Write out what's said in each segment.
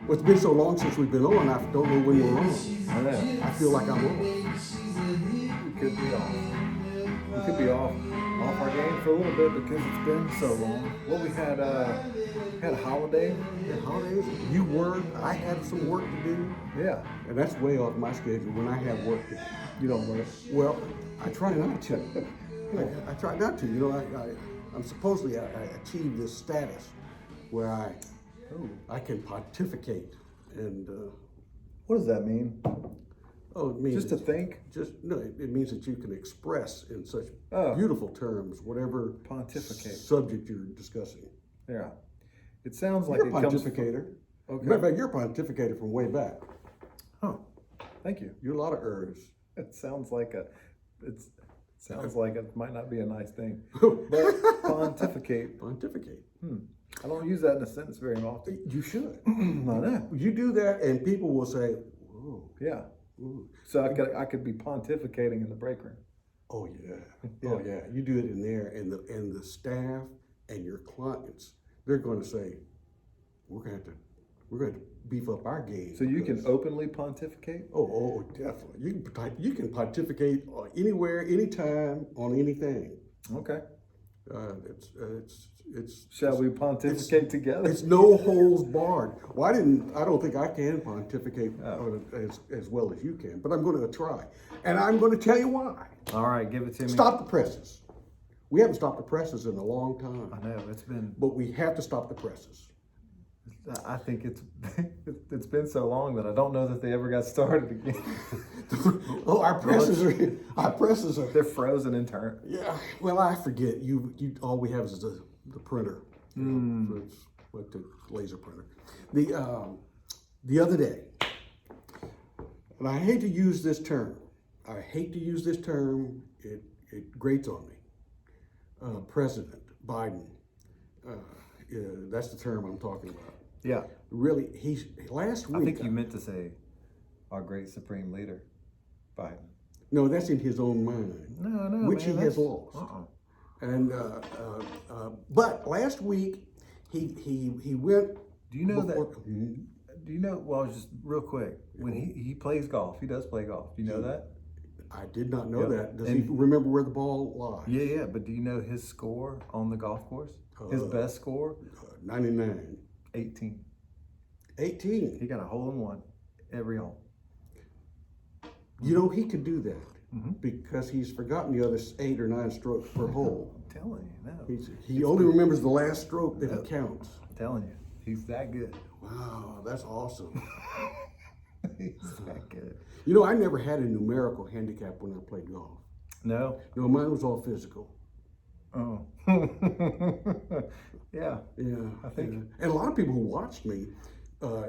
Well, it's been so long since we've been on, I don't know when we're on. I know. I feel like I'm on. We could be off. We could be off our game for a little bit because it's been so long. Well, we had a holiday. The holidays, you work, I had some work to do, Yeah. and that's way off my schedule when I have work to do. You don't work. Well, I try not to. I try not to. You know, I'm supposedly I achieved this status where I can pontificate and What does that mean? it means Just to think? it means that you can express in such Oh. beautiful terms whatever Pontificate. subject you're discussing. Yeah. It sounds like You're a it comes. pontificator. Okay. Matter of fact, you're a pontificator from way back. Huh. Thank you. You're a lot of ers. It sounds like it might not be a nice thing. But pontificate. Pontificate. I don't use that in a sentence very often. You should. I know. You do that, and people will say, "Whoa, Yeah. ooh. So I could be pontificating in the break room. Oh yeah, oh yeah." You do it in there, and the staff and your clients, they're going to say, "We're going to beef up our game." So you can because- openly pontificate? Oh, definitely. You can pontificate anywhere, anytime, on anything. Okay. It's Shall we pontificate together? It's no holes barred. Well, I don't think I can pontificate Oh. as well as you can, but I'm going to try. And I'm going to tell you why. All right, give it to me. Stop the presses. We haven't stopped the presses in a long time, I know, it's been, but we have to stop the presses. I think it's been so long that I don't know that they ever got started again. Oh, our presses are, They're frozen in turn. yeah, well, I forget. You all we have is the printer. So it's like the laser printer. The other day, and I hate to use this term. It grates on me. President Biden. That's the term I'm talking about. Yeah. Really, last week. I think you meant to say our great supreme leader, Biden. No, that's in his own mind. No, which man, he has that's- lost. And but last week he went. Do you know that? Mhm. Do you know? Well, just real quick, when he plays golf, he does play golf. Do you know that? I did not know Yeah. that. Does he And- remember where the ball lies? Yeah. But do you know his score on the golf course? His best score, 99. 18. 18. He got a hole in one every hole. You know, he could do that Mm-hmm. because he's forgotten the other 8 or 9 strokes per hole. I'm telling you, no. He only remembers the last stroke that he counts. I'm telling you, he's that good. Wow, that's awesome. He's that good. You know, I never had a numerical handicap when I played golf. No. No, mine was all physical. Oh. Yeah. Yeah, I think- yeah. And a lot of people who watched me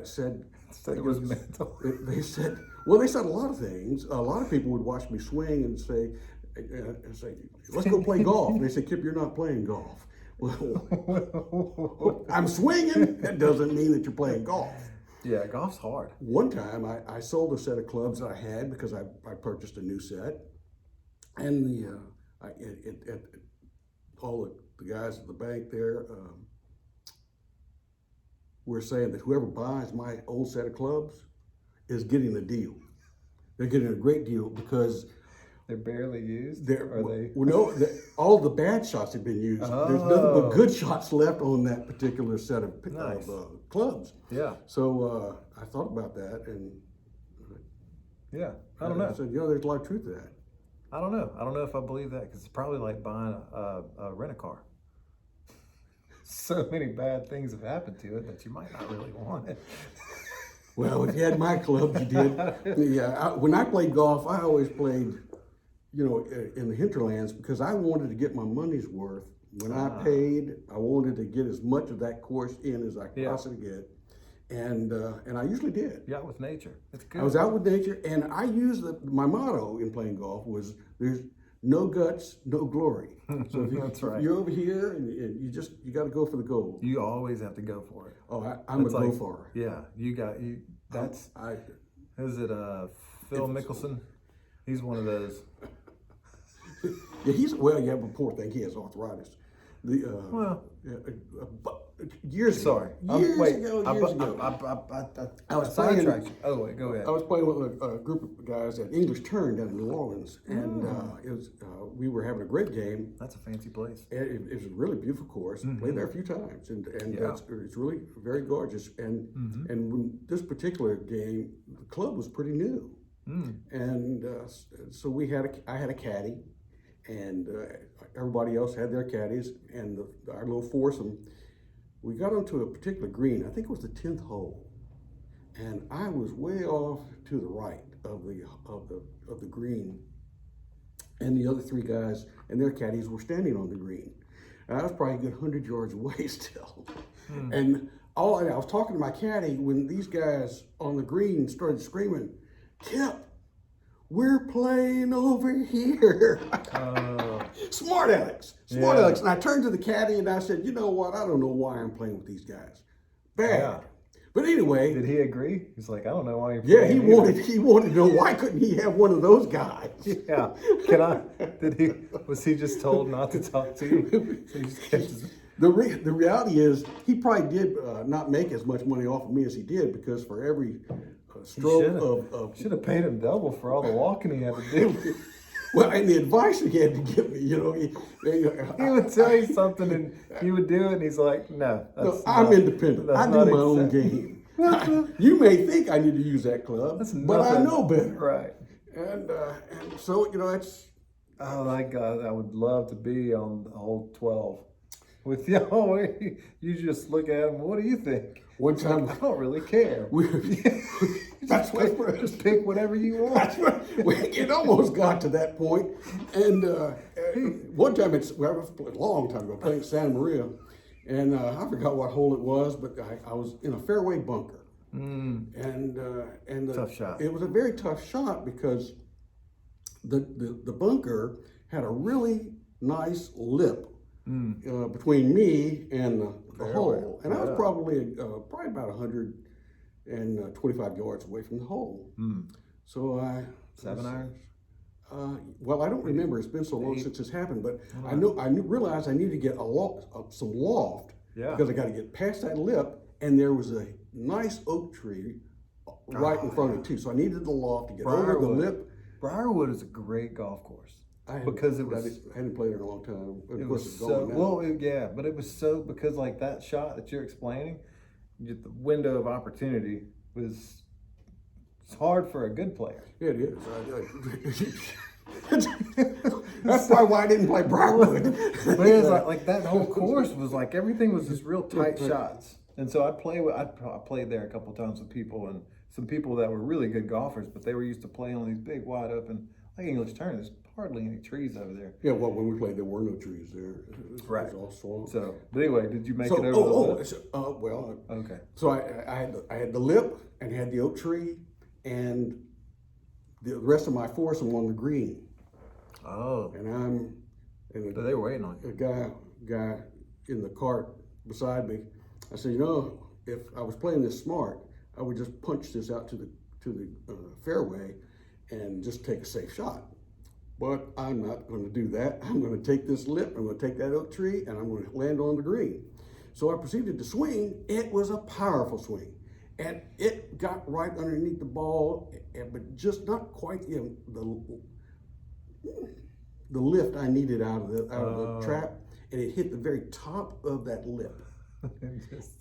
said Said it was mental. They said, well, they said a lot of things. A lot of people would watch me swing and say, "Let's go play golf." And they say, "Kip, you're not playing golf." Well, I'm swinging. That doesn't mean that you're playing golf. Yeah, golf's hard. One time, I sold a set of clubs that I had because I purchased a new set, and all the guys at the bank there were saying that whoever buys my old set of clubs is getting a deal. They're getting a great deal because They're barely used. they're Are they? well, no, all the bad shots have been used. There's nothing but Oh. good shots left on that particular set of Nice. clubs. Yeah. So I thought about that, and Yeah. I don't know. I said, there's a lot of truth to that. I don't know. I don't know if I believe that because it's probably like buying a rent-a-car. So many bad things have happened to it that you might not really want it. Well, if you had my clubs, you did. Yeah, when I played golf, I always played, in the hinterlands because I wanted to get my money's worth. When I paid, I wanted to get as much of that course in as I could Yeah. possibly get, and I usually did. You're out with nature. It's good. I was out with nature, and I used my motto in playing golf was "There's no guts, no glory." So if That's right. you're over here, and you got to go for the gold. You always have to go for it. Oh, I'm It's a like- go-farer. Yeah, you. That's is it Phil Mickelson? He's one of those. Yeah, but poor thing, he has arthritis. Well. Years ago. Sorry. Years Wait. ago. I was playing- sidetracked you. Oh wait, go ahead. I was playing with a group of guys at English Turn down in New Orleans, and it was we were having a great game. That's a fancy place. It was a really beautiful course. Played there a few times, and Yeah. it's really very gorgeous. And when this particular game, the club was pretty new, and so I had a caddy, and everybody else had their caddies, and our little foursome. We got onto a particular green. I think it was the 10th hole, and I was way off to the right of the green, and the other three guys and their caddies were standing on the green. And I was probably a good 100 yards away still. And I was talking to my caddy when these guys on the green started screaming, "Kip, we're playing over here." Smart Alex. And I turned to the caddy and I said, "You know what? I don't know why I'm playing with these guys. Bad." Yeah. But anyway, Did he agree? He's like, I don't know why you're yeah, playing he wanted to know why couldn't he have one of those guys? Yeah. Was he just told not to talk to you? So he just kept his, The reality is he probably did not make as much money off of me as he did, because for every stroke of should have paid him double for all the walking he had to do. well, and the advice he had to give me, He would tell you something and you would do it, and he's like, no. I'm independent. I do my own game. You may think I need to use that club, but I know better. Right. And so, it's... Oh my God, I would love to be on the hole 12 with you. You just look at him. What do you think? One I time, don't really care. Just pick whatever you want. that's right. It almost got to that point. And one time, it was a long time ago, playing Santa Maria, and I forgot what hole it was, but I was in a fairway bunker. And Tough shot. It was a very tough shot because the bunker had a really nice lip between me and the hole, and I was probably about 125 yards away from the hole. So I 7 irons. Well, I don't remember. It's been so long since this happened, but I realized I needed to get some loft, because I got to get past that lip, and there was a nice oak tree right in front of it too. So I needed the loft to get over the lip. Briarwood is a great golf course because it was. I hadn't played there in a long time. It was so well, but it was so because like that shot that you're explaining, the window of opportunity was. It's hard for a good player. Yeah, it is. That's probably why I didn't play Briarwood. But it was like that whole course was like everything was just real tight shots, and so I played there a couple times with people and some people that were really good golfers, but they were used to playing on these big wide open like English Turn. There's hardly any trees over there. Yeah, well, when we played, there were no trees there. It was all swamp. So, but anyway, did you make it over the lip? Well, okay. So I had the lip and had the oak tree and the rest of my foursome on the green. Oh. And So they were waiting on you. A guy in the cart beside me. I said, if I was playing this smart, I would just punch this out to the fairway and just take a safe shot. But I'm not going to do that. I'm going to take this lip, I'm going to take that oak tree, and I'm going to land on the green. So I proceeded to swing. It was a powerful swing. And it got right underneath the ball, but just not quite the lift I needed out of the trap. And it hit the very top of that lip.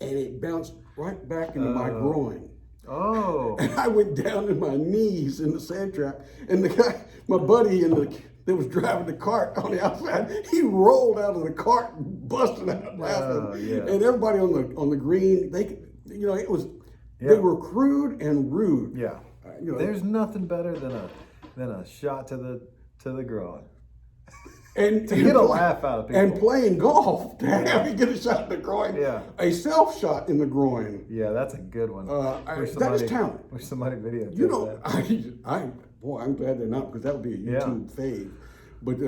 And it bounced right back into my groin. Oh. And I went down to my knees in the sand trap. And the guy, my buddy that was driving the cart on the outside, he rolled out of the cart and busted out laughing. Yeah. And everybody on the green, it was they were crude and rude. Yeah. There's nothing better than a shot to the groin. And to get a laugh out of people. And playing golf, to have you get a shot in the groin. Yeah. A self shot in the groin. Yeah, that's a good one. That is talent. Wish somebody videotaped that. I'm glad they're not, because that would be a YouTube fave. But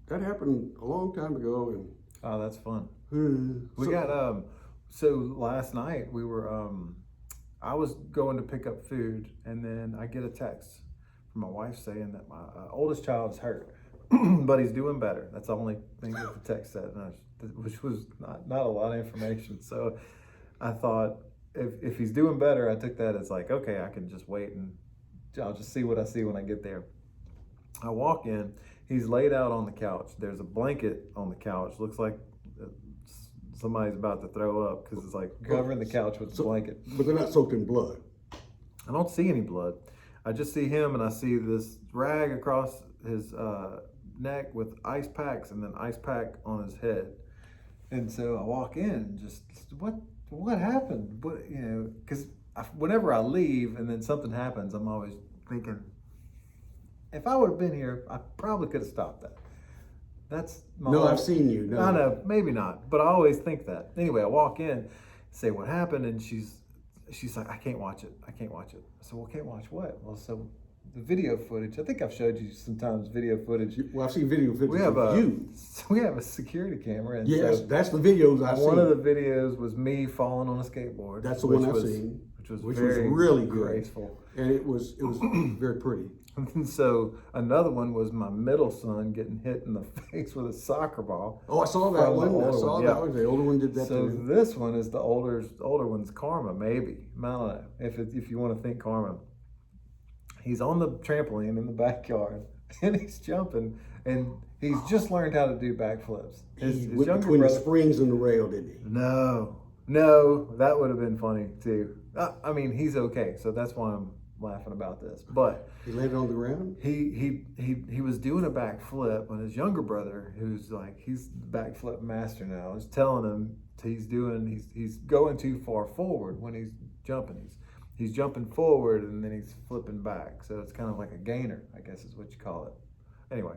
that happened a long time ago. And oh, that's fun. We got so last night we were I was going to pick up food, and then I get a text from my wife saying that my oldest child is hurt, but he's doing better. That's the only thing that the text said. And which was not a lot of information. So I thought if he's doing better, I took that as like, okay, I can just wait and I'll just see what I see when I get there. I walk in, he's laid out on the couch. There's a blanket on the couch. Looks like somebody's about to throw up because it's like covering the couch with the blanket. But they're not soaked in blood. I don't see any blood. I just see him, and I see this rag across his neck with ice packs, and then ice pack on his head. And so I walk in, and just what happened? What, you know? Because whenever I leave, and then something happens, I'm always thinking, if I would have been here, I probably could have stopped that. That's my No, whole- I've seen you. No. I know, maybe not, but I always think that. Anyway, I walk in, say what happened, and she's like, I can't watch it. I can't watch it. I said, well, can't watch what? Well, so the video footage. I think I've showed you sometimes video footage. Well, I've seen video footage We have of you. we have a security camera. And Yes, so that's the videos I've seen. one of the videos was me falling on a skateboard. That's the which one I've was- seen, which was which very was really good. graceful. And it was very pretty. And so another one was my middle son getting hit in the face with a soccer ball. Oh, I saw that From the one. I older saw one, that yeah. one. The older one did that So too. this one is the older one's karma, maybe. I don't know if you want to think karma. He's on the trampoline in the backyard and he's jumping and he's just learned how to do backflips. He went between the springs and the rail, didn't he? No, that would have been funny too. I mean, he's okay, so that's why I'm laughing about this. But He landed on the ground? he was doing a backflip when his younger brother, who's like he's the backflip master now, is telling him he's going too far forward when he's jumping. He's jumping forward and then he's flipping back. So it's kind of like a gainer, I guess is what you call it. Anyway,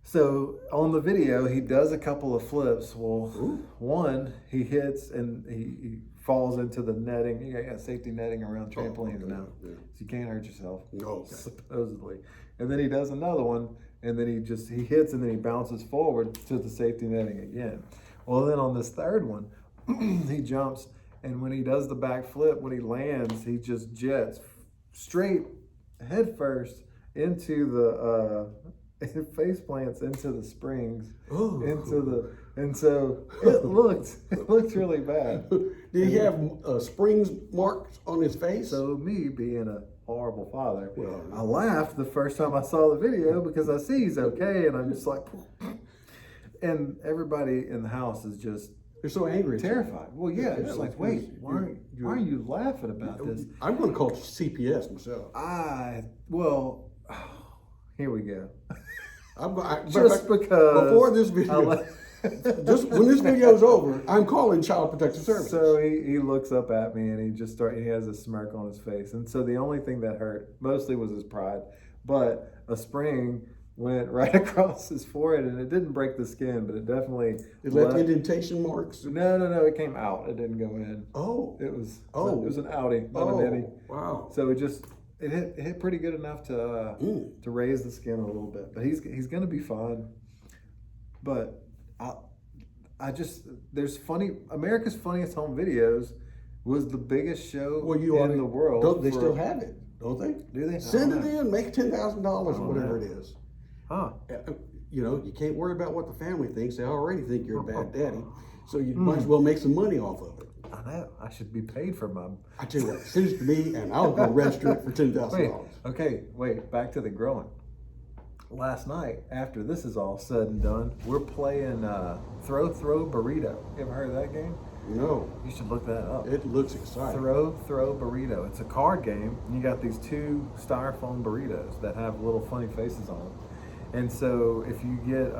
so on the video, he does a couple of flips. Well, one, he hits and he falls into the netting. You got safety netting around trampolines okay, now. yeah. So you can't hurt yourself, Okay. supposedly. And then he does another one, and then he hits and then he bounces forward to the safety netting again. Well, then on this third one, he jumps, and when he does the back flip, when he lands, he just jets straight head first into the face plants into the springs, Oh. and so it looked really bad. Did he have springs marks on his face? So me being a horrible father, Well, I laughed the first time I saw the video because I see he's okay, and I'm just like, and everybody in the house is just You're so angry. terrified. Well, yeah, it's just like, wait, why you're- are you laughing about this? I'm going to call CPS myself. Here we go. Just because before this video, just when this video's over, I'm calling Child Protective Services. So he looks up at me and he has a smirk on his face. And so the only thing that hurt mostly was his pride. But a spring went right across his forehead and it didn't break the skin, but it definitely It left indentation marks. No, it came out. It didn't go in. Oh, It was Oh. it was an outie, not an innie. Wow. So it hit pretty good enough to raise the skin a little bit. But he's gonna be fine. But there's America's Funniest Home Videos was the biggest show in the world. Don't they still have it? Don't they? Do they? Send I it don't know. in, make $10,000 or whatever know. it is. Huh. You know, you can't worry about what the family thinks. They already think you're a bad daddy. So you might as well make some money off of it. I know. I should be paid for my. I tell you what, send it to me and I'll go register it for $10,000. Wait. Back to the growing. Last night, after this is all said and done, we're playing Throw Burrito. You ever heard of that game? No, You should look that up. it looks exciting. Throw Burrito. It's a card game. And you got these two styrofoam burritos that have little funny faces on them. And so if you get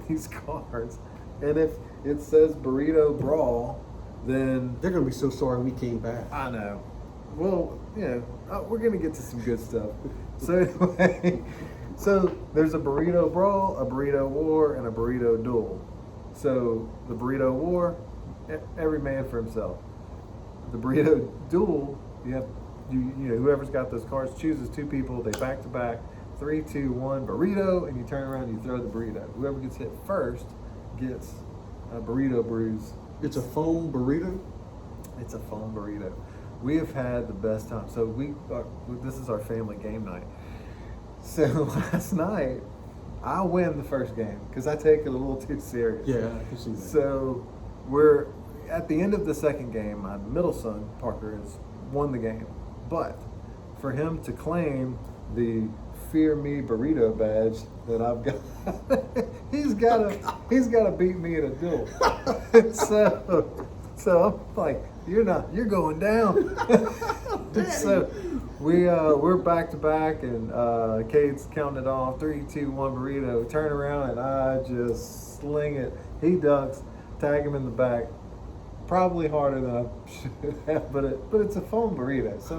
these cards, and if it says Burrito Brawl, then They're going to be so sorry we came back. I know. Well, we're gonna get to some good stuff. So anyway, so there's a Burrito Brawl, a Burrito War, and a Burrito Duel. So the Burrito War, every man for himself. The Burrito Duel, whoever's got those cards chooses two people. They back to back, 3, 2, 1, burrito, and you turn around and you throw the burrito. Whoever gets hit first gets a burrito bruise. It's a foam burrito? It's a foam burrito. We have had the best time. So this is our family game night. So last night, I win the first game because I take it a little too serious. Yeah, I can see that. So we're at the end of the second game. My middle son Parker has won the game, but for him to claim the Fear Me Burrito badge that I've got, he's gotta beat me in a duel. so I'm like, you're going down. So we're back to back, and Cade's counting it off, 3, 2, 1 burrito. Turn around, and I just sling it. He ducks, tag him in the back. Probably harder than I should have, but it's a foam burrito, so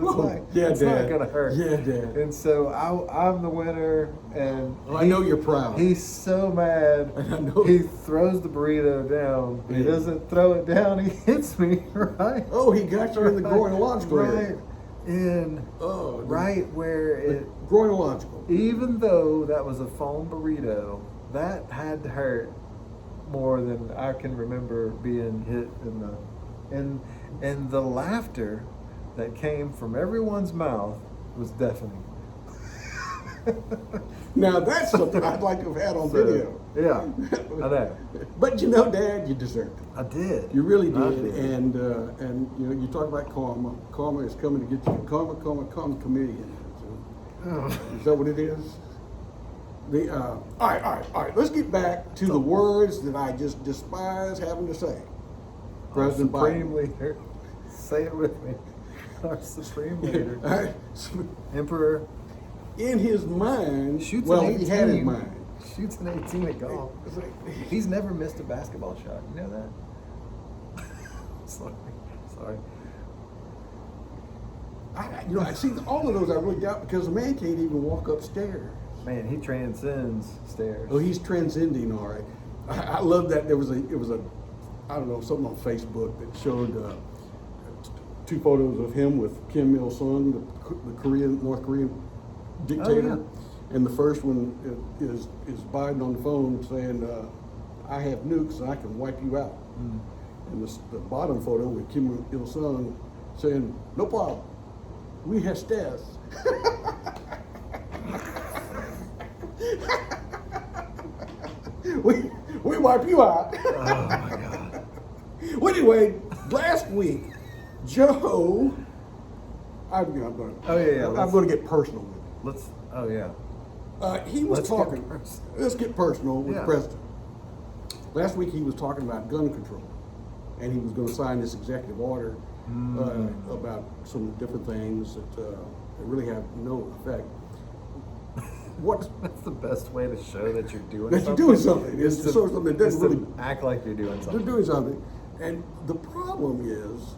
it's not gonna hurt. Yeah, Dad. And so I'm the winner, and I know you're proud. He's so mad. I know. He throws the burrito down. He Yeah. doesn't throw it down. He hits me right. Oh, he got you in the groinological area. Right in right where it. Groinological. Even though that was a foam burrito, that had to hurt more than I can remember being hit and the laughter that came from everyone's mouth was deafening. Now that's something I'd like to have had on video. Yeah, I know. But you know, Dad, you deserved it. I did. You really I did. And you know, you talk about karma. Karma is coming to get you. Karma, chameleon. Is that what it is? All right. Let's get back to the words that I just despise having to say. President Supreme Biden. Leader. Say it with me. Our Supreme Leader. All right. Emperor. In his mind, Shoots well, an 18. he had in mind. Shoots an 18 at golf. It's like- He's never missed a basketball shot. You know that? Sorry. I see all of those. I really doubt because the man can't even walk upstairs. Man, he transcends stairs. Oh, he's transcending, all right. I love that. It was a, I don't know, something on Facebook that showed two photos of him with Kim Il Sung, the North Korean dictator, and the first one is Biden on the phone saying, "I have nukes and I can wipe you out," and the bottom photo with Kim Il Sung saying, "No problem, we have stairs." we wipe you out. Oh my God. Well, anyway, last week, Joe, I'm going. Oh, yeah, I'm going to get personal with Let's. Oh yeah. him. He was Let's get talking. personal. Let's get personal with Yeah. the president. Last week, he was talking about gun control, and he was going to sign this executive order about some different things that really have no effect. What? That's the best way to show that you're doing That you're something. doing something. It's to show something that doesn't is to really- act like you're doing They're something. doing something, and the problem is,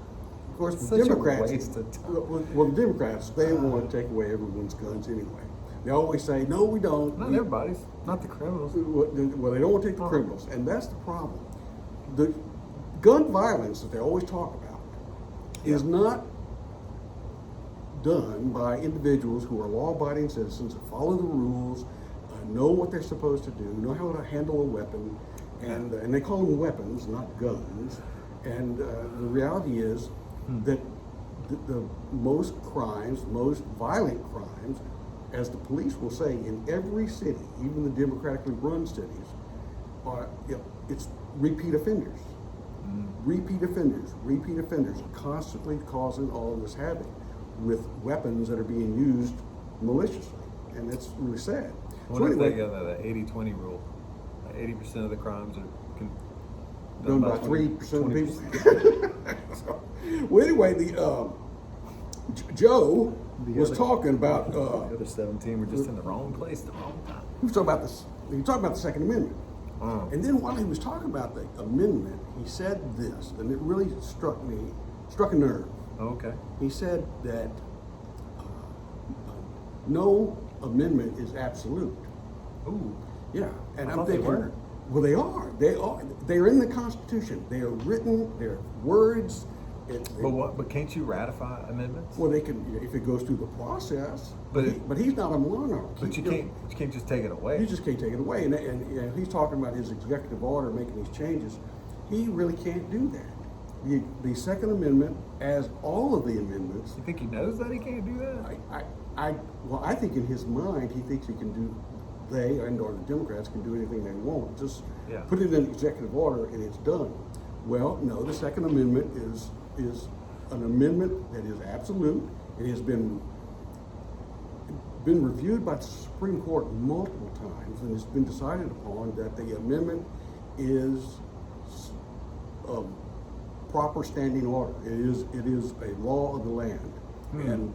of course, It's the such a Democrats. waste of time. Well, the Democrats, they want to take away everyone's guns anyway. They always say, "No, we don't." Not everybody's. Not the criminals. Well, they don't want to take the criminals, and that's the problem. The gun violence that they always talk about is not done by individuals who are law-abiding citizens that follow the rules, know what they're supposed to do, know how to handle a weapon, and they call them weapons, not guns. And the reality is that the most crimes, most violent crimes, as the police will say, in every city, even the democratically run cities, it's repeat offenders. Repeat offenders are constantly causing all of this havoc with weapons that are being used maliciously, and it's really sad. What if they got the 80-20 rule? 80% of the crimes are done by 3% of the people. Well, anyway, Joe was talking about. The other 17 were just in the wrong place at the wrong time. He was talking about this. He was talking about the Second Amendment, and then while he was talking about the amendment, he said this, and it really struck a nerve. Okay. He said that no amendment is absolute. Ooh. Yeah, and I I'm thought they thinking, were. well, they are. They are. They're in the Constitution. They are written. They're words. But can't you ratify amendments? Well, they can if it goes through the process. But but he's not a monarch. But you can't just take it away. You just can't take it away. And you know, he's talking about his executive order making these changes. He really can't do that. The Second Amendment, as all of the amendments, You think he knows that he can't do that? I think in his mind he thinks he can do they and or the Democrats can do anything they want. Just Yeah. put it in executive order and it's done. Well, no, the Second Amendment is an amendment that is absolute. It has been reviewed by the Supreme Court multiple times, and it's been decided upon that the amendment is of proper standing order. It is a law of the land, and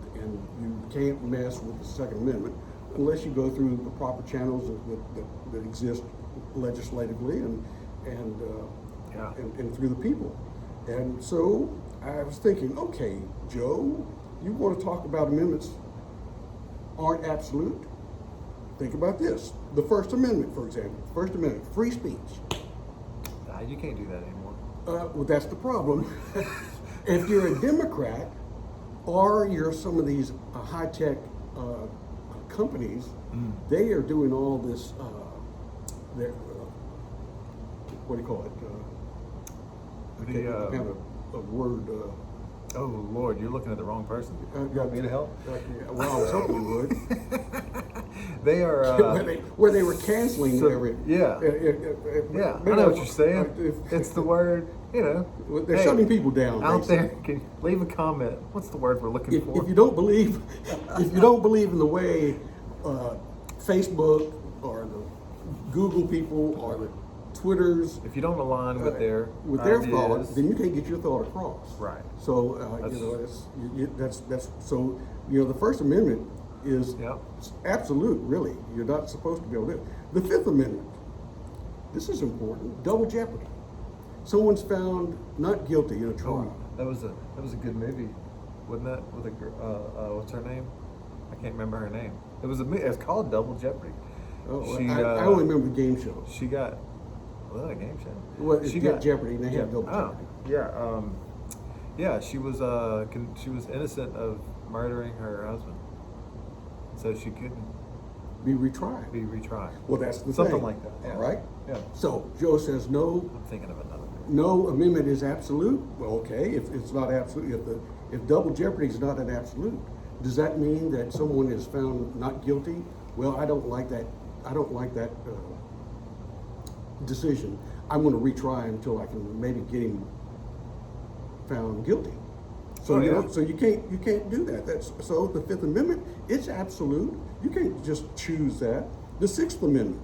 you can't mess with the Second Amendment unless you go through the proper channels that exist legislatively and through the people. And so I was thinking, okay, Joe, you want to talk about amendments aren't absolute? Think about this. The First Amendment, for example. First Amendment, free speech. You can't do that anymore. Well, that's the problem. If you're a Democrat or you're some of these high-tech companies, they are doing all this, what do you call it? I can't have a word. Oh Lord, you're looking at the wrong person. You want me to help? Well, I was hoping you would. They are where they were canceling every. Yeah. Yeah, I know what you're saying. It's the word, They're shutting people down out basically. there. Can you leave a comment? What's the word we're looking for? If you don't believe, in the way Facebook or the Google people or the Twitters, If you don't align with their thought, ideas, then you can't get your thought across. Right. So that's so the First Amendment is absolute. Really, you're not supposed to be able to do it. The Fifth Amendment. This is important. Double jeopardy. Someone's found not guilty in a trial. that was a good movie, wasn't that? With a girl, what's her name? I can't remember her name. It's called Double Jeopardy. Oh, I only remember the game show. She got. Was that a game show? Well, she got Jeopardy, and they had double jeopardy. Yeah. Yeah. She was innocent of murdering her husband, so she couldn't Be retried. be retried. Well, that's the Something thing. like that. Yeah. All right. Yeah. So Joe says no. I'm thinking of another movie. No amendment is absolute. Well, okay. If it's not absolute, if double jeopardy is not an absolute, does that mean that someone is found not guilty? Well, I don't like that. I don't like that decision. I'm going to retry until I can maybe get him found guilty. So so you can't do that. So the Fifth Amendment, it's absolute. You can't just choose that. The Sixth Amendment,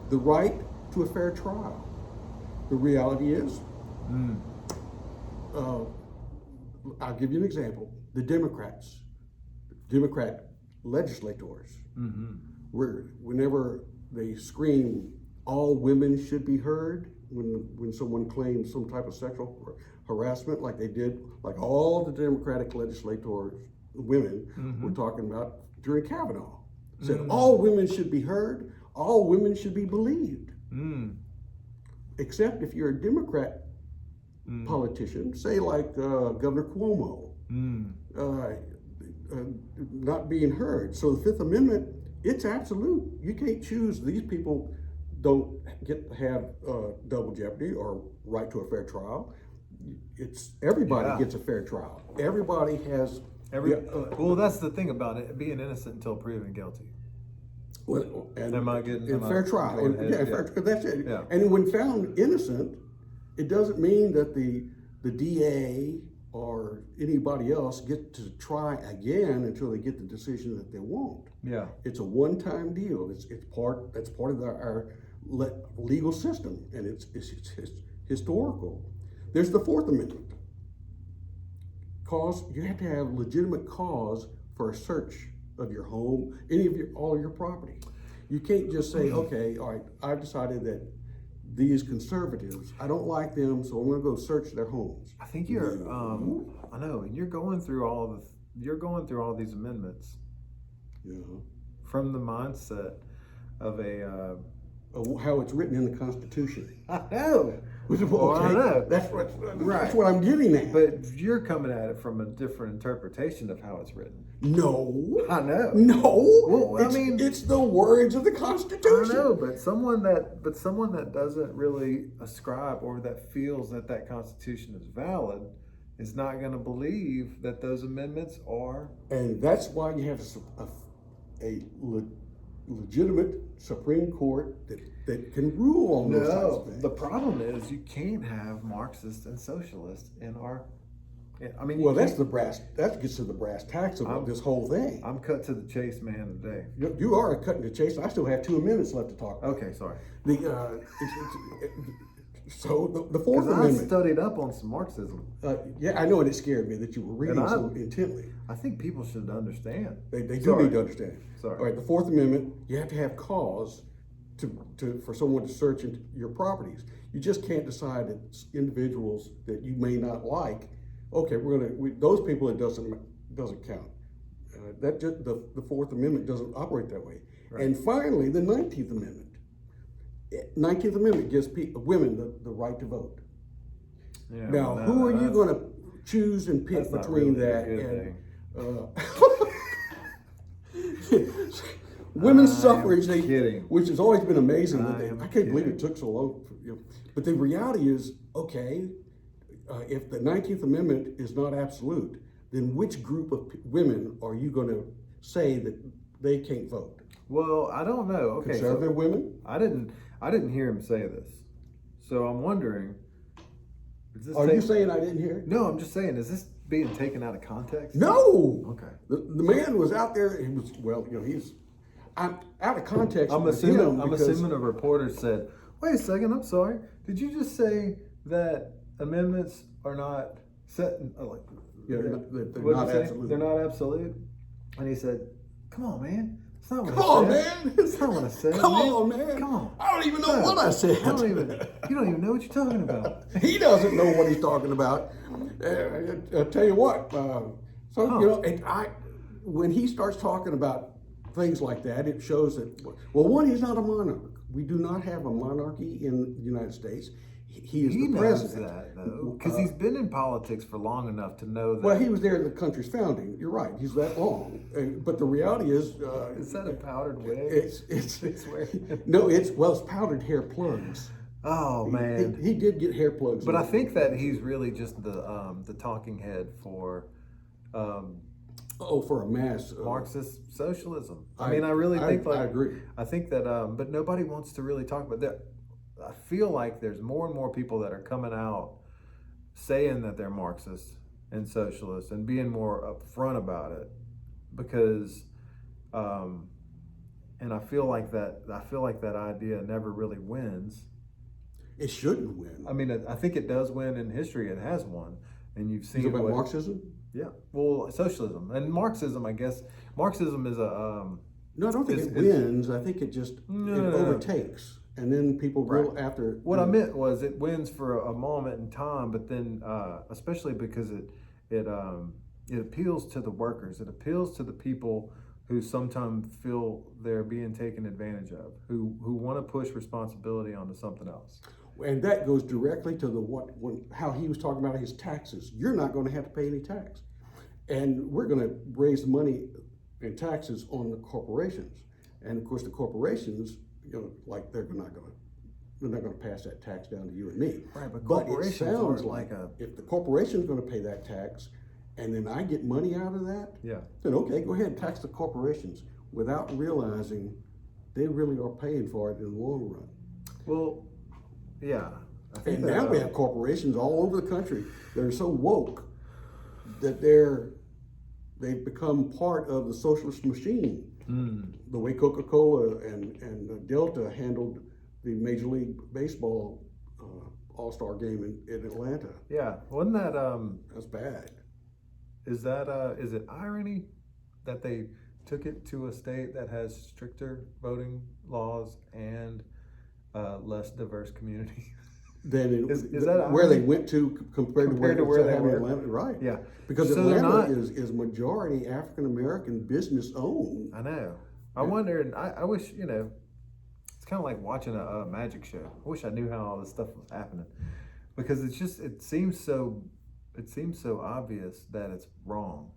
the right to a fair trial. The reality is, I'll give you an example. The Democrat legislators, whenever they scream, all women should be heard, when someone claims some type of sexual harassment, like they did, like all the Democratic legislators, women, were talking about during Kavanaugh, said all women should be heard, all women should be believed, except if you're a Democrat politician, say like Governor Cuomo, not being heard. So the Fifth Amendment, it's absolute. You can't choose. These people don't get to have double jeopardy or right to a fair trial. It's everybody gets a fair trial. Everybody has. Well, that's the thing about it: being innocent until proven guilty. Well, and Am I getting in fair trial? And, that's it. Yeah. And when found innocent, it doesn't mean that the DA or anybody else get to try again until they get the decision that they want. Yeah. It's a one-time deal. That's part of our legal system, and it's historical. There's the Fourth Amendment. You have to have legitimate cause for a search of your home, all of your property. You can't just say, okay, all right, I've decided that these conservatives, I don't like them, so I'm going to go search their homes. I think you're. I know, and you're going through all these amendments. Yeah. From the mindset of a. How it's written in the Constitution. I know. Okay, Well, I know. That's what I'm getting at. But you're coming at it from a different interpretation of how it's written. No. I know. No. Well, I mean, it's the words of the Constitution. I know, but someone that doesn't really ascribe or that feels that Constitution is valid is not going to believe that those amendments are. And that's why you have legitimate Supreme Court that can rule on those types of things. The problem is you can't have Marxists and socialists in our. I mean, Well, that gets to the brass tacks of this whole thing. I'm cut to the chase, man. Today. You are cutting the chase. I still have 2 minutes left to talk about. Okay, sorry. So the Fourth I Amendment. studied up on some Marxism. Yeah, I know, and it scared me that you were reading so intently. I think people should understand. They do Sorry. need to understand. Sorry. All right, the Fourth Amendment, you have to have cause for someone to search into your properties. You just can't decide that individuals that you may not like, okay, those people, it doesn't count. The Fourth Amendment doesn't operate that way. Right. And finally, the 19th Amendment. 19th Amendment gives women the right to vote. Yeah, Now, well, who are you going to choose and pick that's not between really a that good and women's I'm suffrage? kidding. Which has always been amazing. I can't believe kidding. it took so long. But the reality is, okay, if the 19th Amendment is not absolute, then which group of women are you going to say that they can't vote? Well, I don't know. Okay, Conservative so women? I didn't hear him say this, so I'm wondering. Is this Are you saying I didn't hear it? No, I'm just saying. Is this being taken out of context? No. Okay. The man was out there. He was he's out of context. I'm with him I'm because- assuming a reporter said, "Wait a second, I'm sorry. Did you just say that amendments are not set? Like, Yeah, they're what'd not you say? absolute. They're not absolute." And he said, "Come on, man. That's not what Come I on, said. man. That's not what I said. Come man. on, man. Come on. I don't even know what I said. You don't even know what you're talking about." He doesn't know what he's talking about. I'll tell you what. When he starts talking about things like that, it shows that, well, one, he's not a monarch. We do not have a monarchy in the United States. He is He the knows president. that though, because he's been in politics for long enough to know that. Well, he was there at the country's founding. You're right. He's that long. But the reality is, Is that a powdered wig? it's wearing- no, it's powdered hair plugs. Oh man. He did get hair plugs. But I think that he's really just the talking head for for a mass Marxist socialism. I I- mean, I really think I agree. I think that, but nobody wants to really talk about that. I feel like there's more and more people that are coming out saying that they're Marxist and socialist and being more upfront about it because, and I feel like that idea never really wins. It shouldn't win. I mean, I think it does win in history. It has won, and you've seen Is it about what- Marxism? Yeah, well, socialism and Marxism. I guess Marxism is a No, I don't think it wins. I think it just No, it no, no. overtakes, and then people go Right. after. What I meant was it wins for a moment in time, but then especially because it appeals to the workers. It appeals to the people who sometimes feel they're being taken advantage of, who want to push responsibility onto something else. And that goes directly to how he was talking about his taxes. You're not going to have to pay any tax, and we're going to raise the money in taxes on the corporations. And of course, the corporations, like they're not going to pass that tax down to you and me. Right, but it corporations sounds aren't like like if the corporation's going to pay that tax, and then I get money out of that, Yeah. then okay, go ahead and tax the corporations without realizing they really are paying for it in the long run. Well, yeah. I think And that, now we have corporations all over the country that are so woke that they've become part of the socialist machine. The way Coca-Cola and Delta handled the Major League Baseball All-Star game in Atlanta. Yeah, wasn't that That's bad. is it irony that they took it to a state that has stricter voting laws and less diverse community? Then Is that where they irony? went to compared to where they were. Atlanta, right? Yeah. Because So they're Atlanta not- is majority African American business owned. I know. I wonder, and I wish, it's kind of like watching a magic show. I wish I knew how all this stuff was happening because it seems so obvious that it's wrong.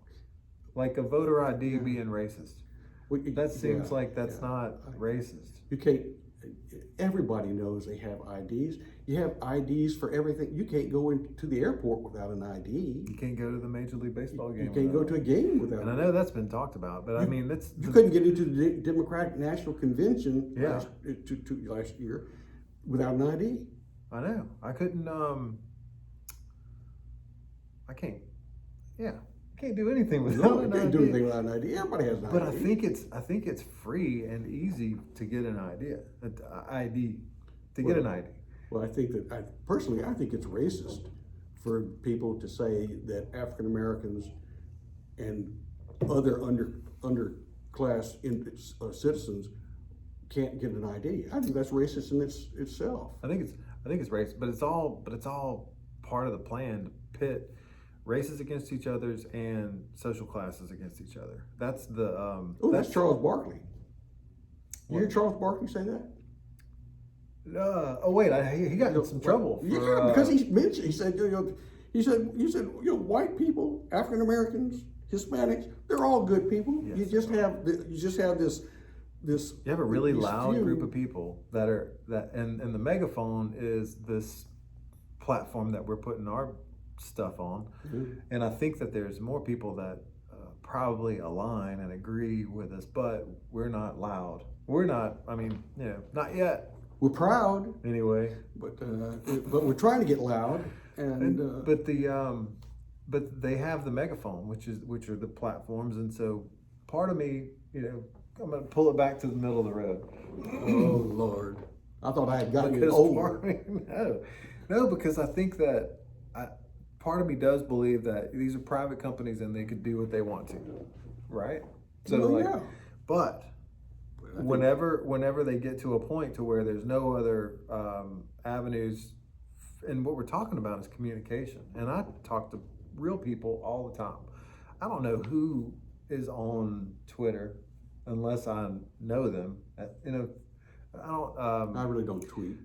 Like a voter ID being racist. That seems like that's not racist. You can't. everybody knows they have IDs. You have IDs for everything. You can't go into the airport without an ID. You can't go to the Major League Baseball game. You can't go to a game without. And I know that's been talked about, but I mean, that's You couldn't get into the Democratic National Convention Yeah. last year without an ID. I know. I couldn't. I can't. Yeah, I can't do anything without No, you an can't ID. do anything without an ID. Everybody has an But ID. I think it's free and easy to get an ID, to get an ID. Well, I think that personally, I think it's racist for people to say that African Americans and other underclass citizens can't get an ID. I think that's racist in itself. I think it's racist, but it's all part of the plan to pit races against each other's and social classes against each other. That's the That's Charles Barkley. You hear Charles Barkley say that? oh wait, he got in some trouble. For, because he mentioned, he said, white people, African Americans, Hispanics, they're all good people. Yes, you just have this. You have a really these loud few- group of people and the megaphone is this platform that we're putting our stuff on, and I think that there's more people that probably align and agree with us, but we're not loud. We're not. I mean, not yet. We're proud, Anyway, but we're trying to get loud, but they have the megaphone, which are the platforms, and so part of me, I'm gonna pull it back to the middle of the road. oh Lord, I thought I had gotten it Because over. no, because I think that part of me does believe that these are private companies and they could do what they want to, right? So Well, yeah. but whenever they get to a point to where there's no other avenues, and what we're talking about is communication. And I talk to real people all the time. I don't know who is on Twitter unless I know them. I don't. I really don't tweet.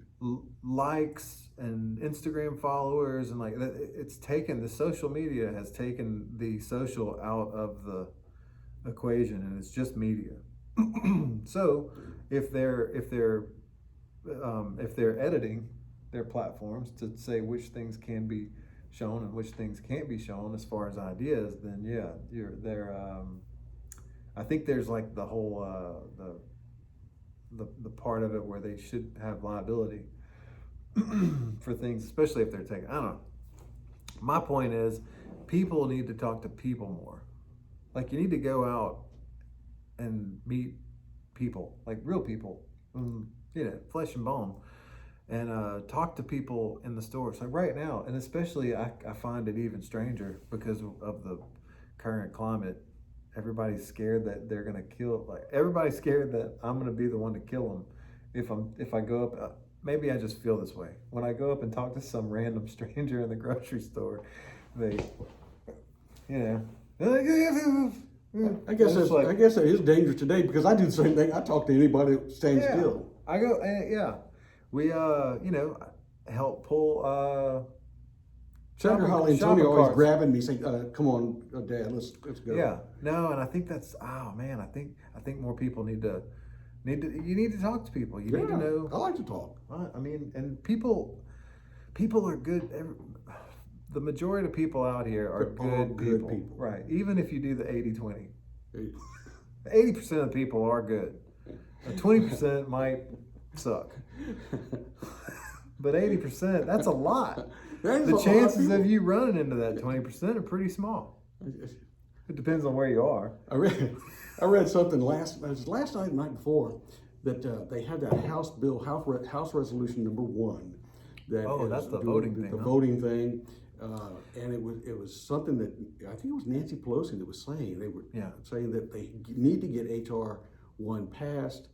Likes and Instagram followers and like that. It's taken, the social media has taken the social out of the equation, and it's just media. So if they're editing their platforms to say which things can be shown and which things can't be shown as far as ideas, then yeah, I think there's like the whole the part of it where they should have liability for things, especially if they're taking. I don't know. My point is, people need to talk to people more. Like, you need to go out and meet people, like real people, flesh and bone, and talk to people in the stores. Like right now, and especially I find it even stranger because of the current climate. Everybody's scared that they're gonna kill. Like, everybody's scared that I'm gonna be the one to kill them if I go up. Maybe I just feel this way when I go up and talk to some random stranger in the grocery store. They, I guess that is dangerous today because I do the same thing. I talk to anybody that stands Yeah. still. I go, we help pull. Senator shopping- Holly shopping Antonio always carts. grabbing me, saying, "Come on, Dad, let's go." Yeah, no, and I think that's. Oh man, I think more people need to. You need to talk to people. You need to know. I like to talk. I mean, and people are good. The majority of people out here are They're all good people. Right? Even if you do the 80-20. 80% of people are good. 20% might suck. But 80%, that's a lot. That is a The lot of chances people. of you running into that 20% are pretty small. It depends on where you are. I read something last night, the night before, that they had that House Resolution number 1. That's the voting thing. The voting thing, and it was something that I think it was Nancy Pelosi that was saying. They were saying that they need to get HR 1 passed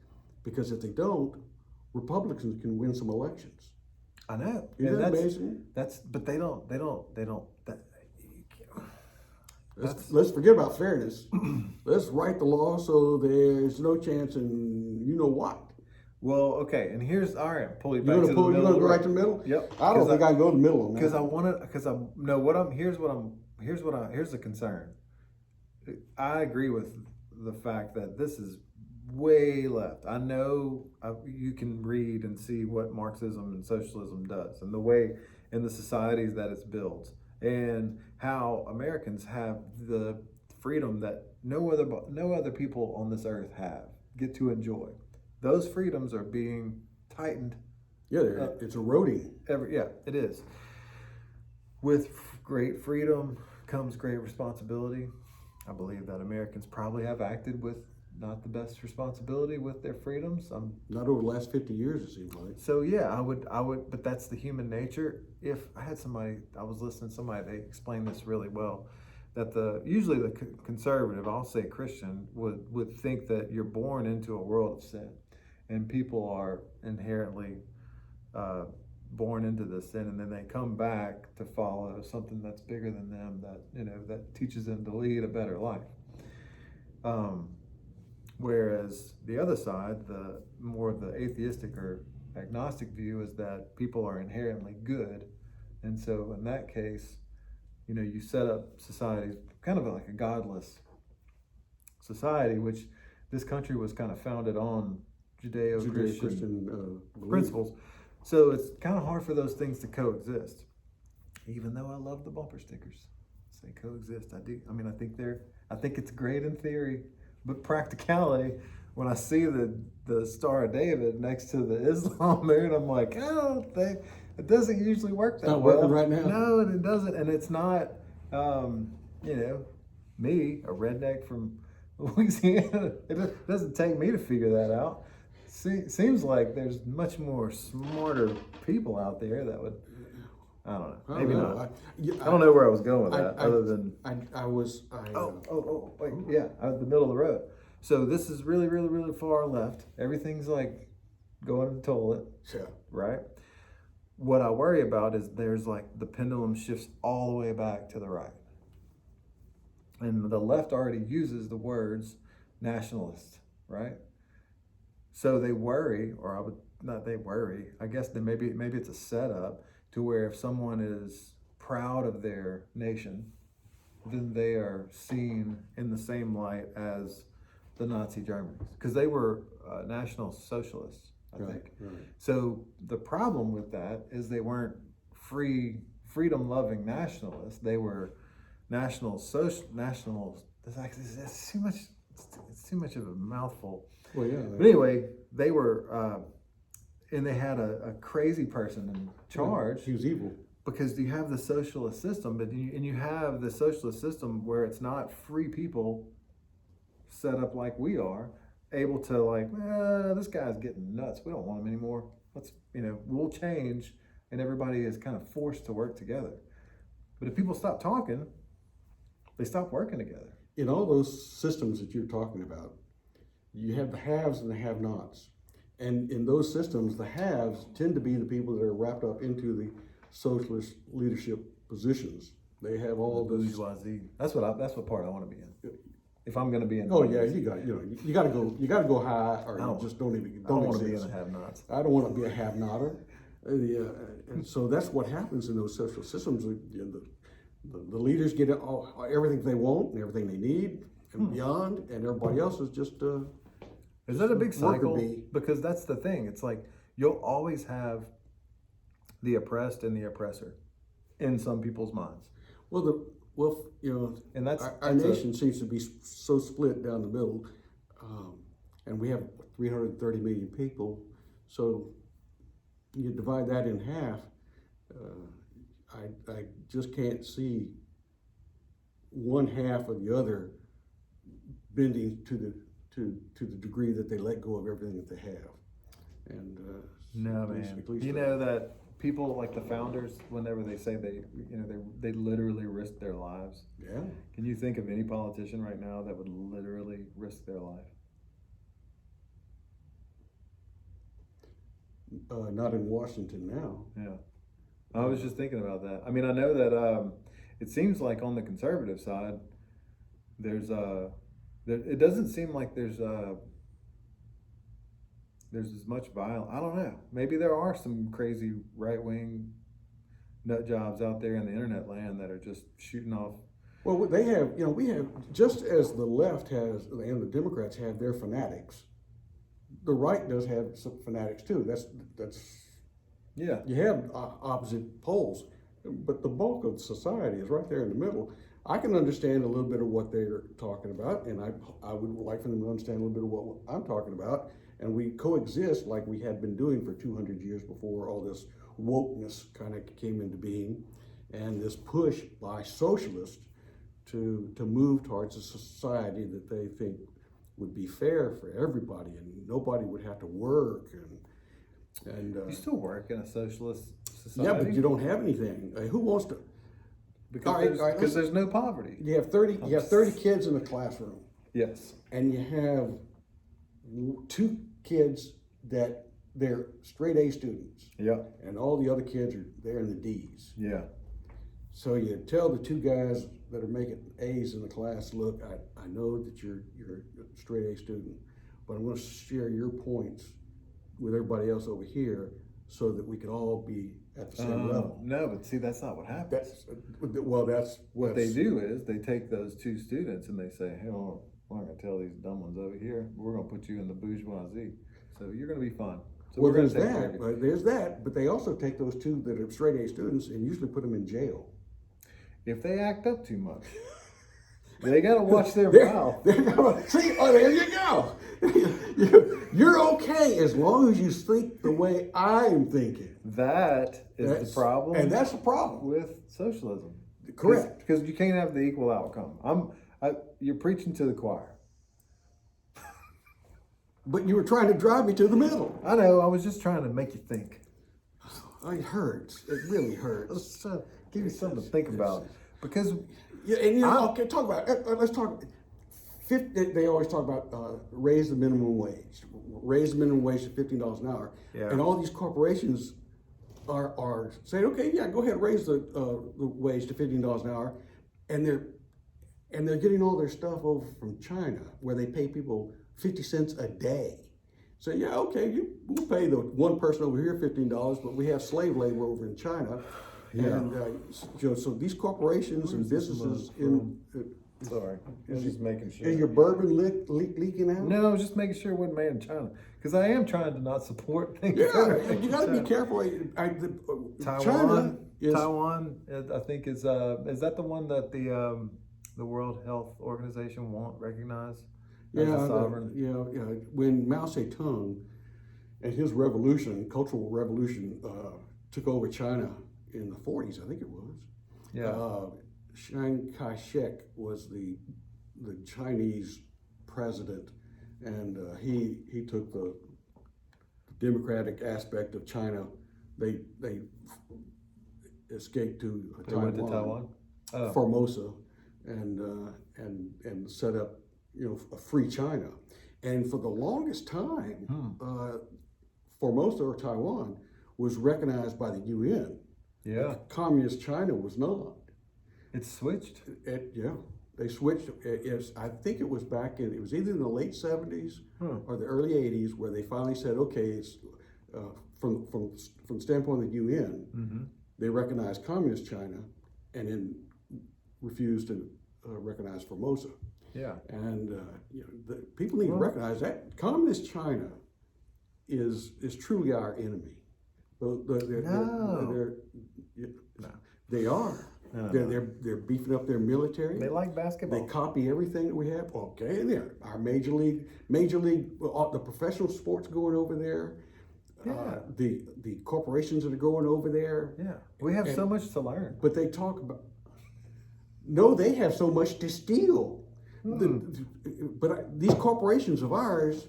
because if they don't, Republicans can win some elections. I know. Isn't that amazing? But they don't. Let's forget about fairness. Let's write the law so there's no chance in you know what. Well, okay, and here's all right. Pull you back You're to the gonna middle. go right to the middle. Yep. I don't think I can go to the middle on that. Here's the concern. I agree with the fact that this is way left. I know you can read and see what Marxism and socialism does, and the way in the societies that it's built, and how Americans have the freedom that no other people on this earth get to enjoy. Those freedoms are being tightened. Yeah, it's eroding. It is. With great freedom comes great responsibility. I believe that Americans probably have acted with not the best responsibility with their freedoms. Not over the last 50 years, it seems like. So yeah, I would, but that's the human nature. If I had somebody, I was listening to somebody, they explained this really well, that usually the conservative, I'll say Christian, would think that you're born into a world of sin, and people are inherently born into this sin, and then they come back to follow something that's bigger than them, that teaches them to lead a better life. Whereas the other side, the more of the atheistic or agnostic view, is that people are inherently good, and so in that case, you set up societies kind of like a godless society, which this country was kind of founded on Judeo-Christian principles. So it's kind of hard for those things to coexist. Even though I love the bumper stickers, say coexist. I do. I mean, I think it's great in theory, but practicality, when I see the Star of David next to the Islam moon, I'm like, I don't think it doesn't usually work that well. Not working right now. No, and it doesn't, and it's not. Me, a redneck from Louisiana, it doesn't take me to figure that out. Seems like there's much more smarter people out there that would. I don't know. Maybe not. I don't know where I was going with that, other than the middle of the road. So this is really, really, really far left. Everything's like going to the toilet. Yeah. Right. What I worry about is there's like the pendulum shifts all the way back to the right, and the left already uses the words nationalist, right? So they worry, or I would not. They worry. I guess that maybe it's a setup to where if someone is proud of their nation, then they are seen in the same light as the Nazi Germans, because they were National Socialists, I think. Right. So the problem with that is they weren't freedom-loving nationalists. They were nationals. It's too much. It's too much of a mouthful. Well, yeah. But anyway, they were, and they had a crazy person in charge. He was evil. Because you have the socialist system, you have the socialist system where it's not free people set up like we are, able to this guy's getting nuts. We don't want him anymore. We'll change, and everybody is kind of forced to work together. But if people stop talking, they stop working together. In all those systems that you're talking about, you have the haves and the have-nots. And in those systems, the haves tend to be the people that are wrapped up into the socialist leadership positions. They have all those bourgeoisie. That's what part I want to be in. If I'm going to be in. Oh yeah, you got to go high, or you just don't want to be in the have-nots. I don't want to be a have-notter. And so that's what happens in those social systems. The leaders get everything they want and everything they need and beyond, and everybody else is just. Is that a big cycle? Because that's the thing. It's like you'll always have the oppressed and the oppressor in some people's minds. And our nation seems to be so split down the middle, and we have 330 million people. So you divide that in half. I just can't see one half or the other bending to the degree that they let go of everything that they have. And no, man. You know that people like the founders, whenever they say they literally risk their lives. Yeah. Can you think of any politician right now that would literally risk their life? Not in Washington now. Yeah. I was just thinking about that. I mean, I know that it seems like on the conservative side, there's it doesn't seem like there's as much violence. I don't know. Maybe there are some crazy right-wing nut jobs out there in the internet land that are just shooting off. Well, they have, we have, just as the left has and the Democrats have their fanatics, the right does have some fanatics too. That's Yeah. you have opposite poles, but the bulk of society is right there in the middle. I can understand a little bit of what they're talking about, and I would like for them to understand a little bit of what I'm talking about, and we coexist like we had been doing for 200 years before all this wokeness kind of came into being, and this push by socialists to move towards a society that they think would be fair for everybody, and nobody would have to work, and You still work in a socialist society. yeah, but you don't have anything. Who wants to? because all right, because there's no poverty. You have 30 kids in the classroom, Yes. and you have 2 kids that they're straight A students, Yeah. and all the other kids are there in the D's. Yeah. So you tell the 2 guys that are making A's in the class, look, I know that you're a straight A student, but I'm going to share your points with everybody else over here so that we can all be at the same level. No, but see, that's not what happens. That's What they do is they take those 2 students and they say, hey, well, we're not going to tell these dumb ones over here. We're going to put you in the bourgeoisie. So you're going to be fine. So Well, we're gonna there's take care of that. you. There's that, but they also take those 2 that are straight A students and usually put them in jail. If they act up too much, they got to watch their They're- mouth. See, oh, there you go. You're okay as long as you think the way I'm thinking. That is That's- the problem. and that's the problem. with socialism. Correct. Because you can't have the equal outcome. You're preaching to the choir. But you were trying to drive me to the middle. I know. I was just trying to make you think. It hurts. It really hurts. Let's give you something to think about. Because Yeah, and okay, talk about it. Let's talk. They always talk about raise the minimum wage. Raise the minimum wage to $15 an hour. Yeah. And all these corporations are saying, okay, yeah, go ahead, raise the wage to $15 an hour, and they're getting all their stuff over from China, where they pay people 50 cents a day. So yeah, okay, we'll pay the one person over here $15, but we have slave labor over in China. Yeah. And so these corporations and businesses sorry, I was just making sure. is your bourbon leaking out? No, I was just making sure it wasn't made in China. Because I am trying to not support things. Yeah, you got to be careful. China is Taiwan, I think is that the one that the World Health Organization won't recognize as a sovereign? Yeah. When Mao Zedong and his revolution, cultural revolution, took over China in the 40s, I think it was. Yeah. Chiang Kai-shek was the Chinese president, and he took the democratic aspect of China. They escaped to They went to Taiwan. Oh. Formosa, and set up a free China. And for the longest time, Formosa or Taiwan was recognized by the UN. Yeah. Communist China was not. It's switched. They switched. I think it was it was either in the late 70s or the early 80s where they finally said, okay, it's from the standpoint of the UN, they recognized Communist China and then refused to recognize Formosa. Yeah. And people need to recognize that Communist China is truly our enemy. They are. No. They're beefing up their military. They like basketball. They copy everything that we have. Okay, and there, our major league, the professional sports going over there. Yeah. The corporations that are going over there. Yeah. We have so much to learn. But they talk about. No, they have so much to steal. But these corporations of ours.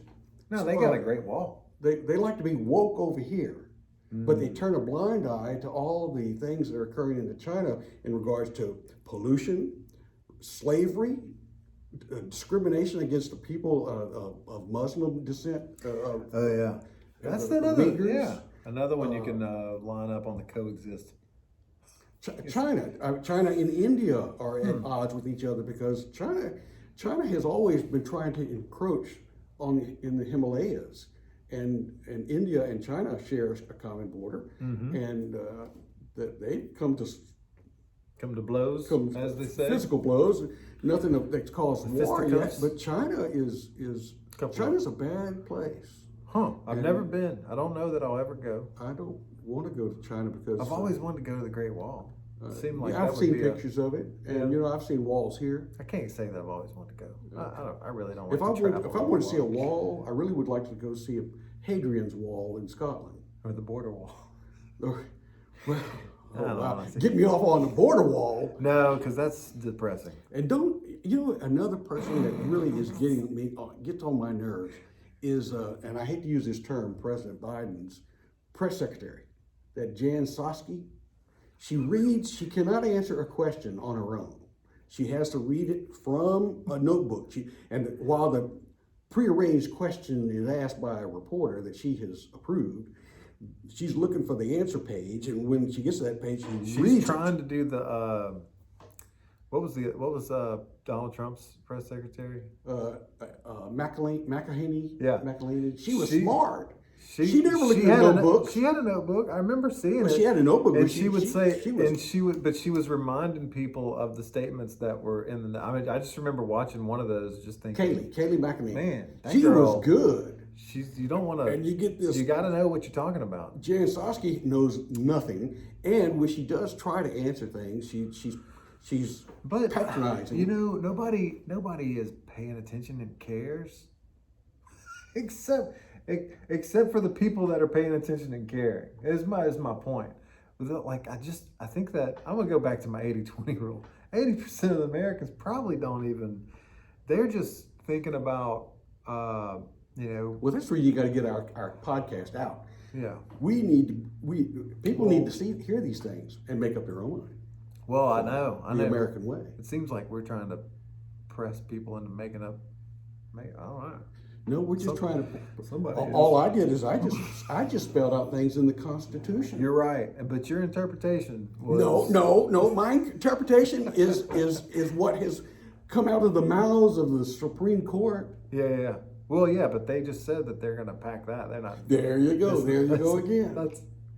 No, they got a great wall. They like to be woke over here. But they turn a blind eye to all the things that are occurring in China in regards to pollution, slavery, discrimination against the people of Muslim descent. That's another. Uyghurs. Yeah, another one you can line up on the coexist. China and India are at odds with each other because China has always been trying to encroach in the Himalayas. And India and China share a common border, and that they come to blows, as they say, physical blows. Nothing that's caused war yet, Fisticuffs. but China's a bad place. Huh? I've And- never been. I don't know that I'll ever go. I don't want to go to China because I've always wanted to go to the Great Wall. It seemed like yeah, that I've would seen be pictures of it, and Yeah. I've seen walls here. I can't say that I've always wanted to go. I really don't. If I like to would, travel if I to want the to see a wall, I really would like to go see Hadrian's Wall in Scotland. or the border wall. Or, well, I don't wow. wanna see- Get me off on the border wall. No, because that's depressing. And don't another person that really is getting me gets on my nerves is and I hate to use this term, President Biden's press secretary, that Jan Psaki. She cannot answer a question on her own. She has to read it from a notebook. And while the prearranged question is asked by a reporter that she has approved, she's looking for the answer page, and when she gets to that page, she She's reads trying to do the. What was Donald Trump's press secretary? McElhaney. Yeah. McElhaney. She was She- smart. She never looked at had a a notebook. She had a notebook. I remember seeing Well, it. she had a notebook, and but she would say, but she was reminding people of the statements that were in the. I mean, I just remember watching one of those, just thinking, Kayleigh McEnany. Man, that she girl- was good. you don't want to. And you get this. You got to know what you're talking about. Jan Psaki knows nothing, and when she does try to answer things, she's But patronizing. nobody is paying attention and cares, except for the people that are paying attention and caring. Is my point. Like I think that I'm gonna go back to my 80-20 rule. 80% of the Americans probably don't even. They're just thinking about Well, that's where you got to get our podcast out. yeah. People need to hear these things and make up their own mind. Well, I know. The American way. It seems like we're trying to press people into making up. I don't know. No, we're just trying to. Somebody All I did is I just spelled out things in the Constitution. You're right, but your interpretation was No. My interpretation is what has come out of the mouths of the Supreme Court. Yeah. Well, yeah, but they just said that they're going to pack that. They're not. There you go. There you go again.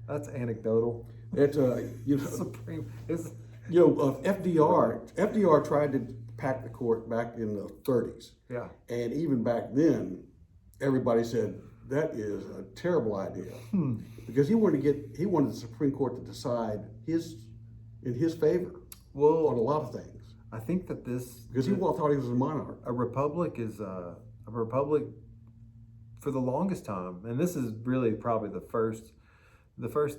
That's anecdotal. It's Supreme. It's, FDR tried to pack the court back in the 30s, yeah. and even back then, everybody said that is a terrible idea because he wanted the Supreme Court to decide in his favor Well, on a lot of things I think that because he thought he was a monarch. a republic is a republic for the longest time, and this is really probably the first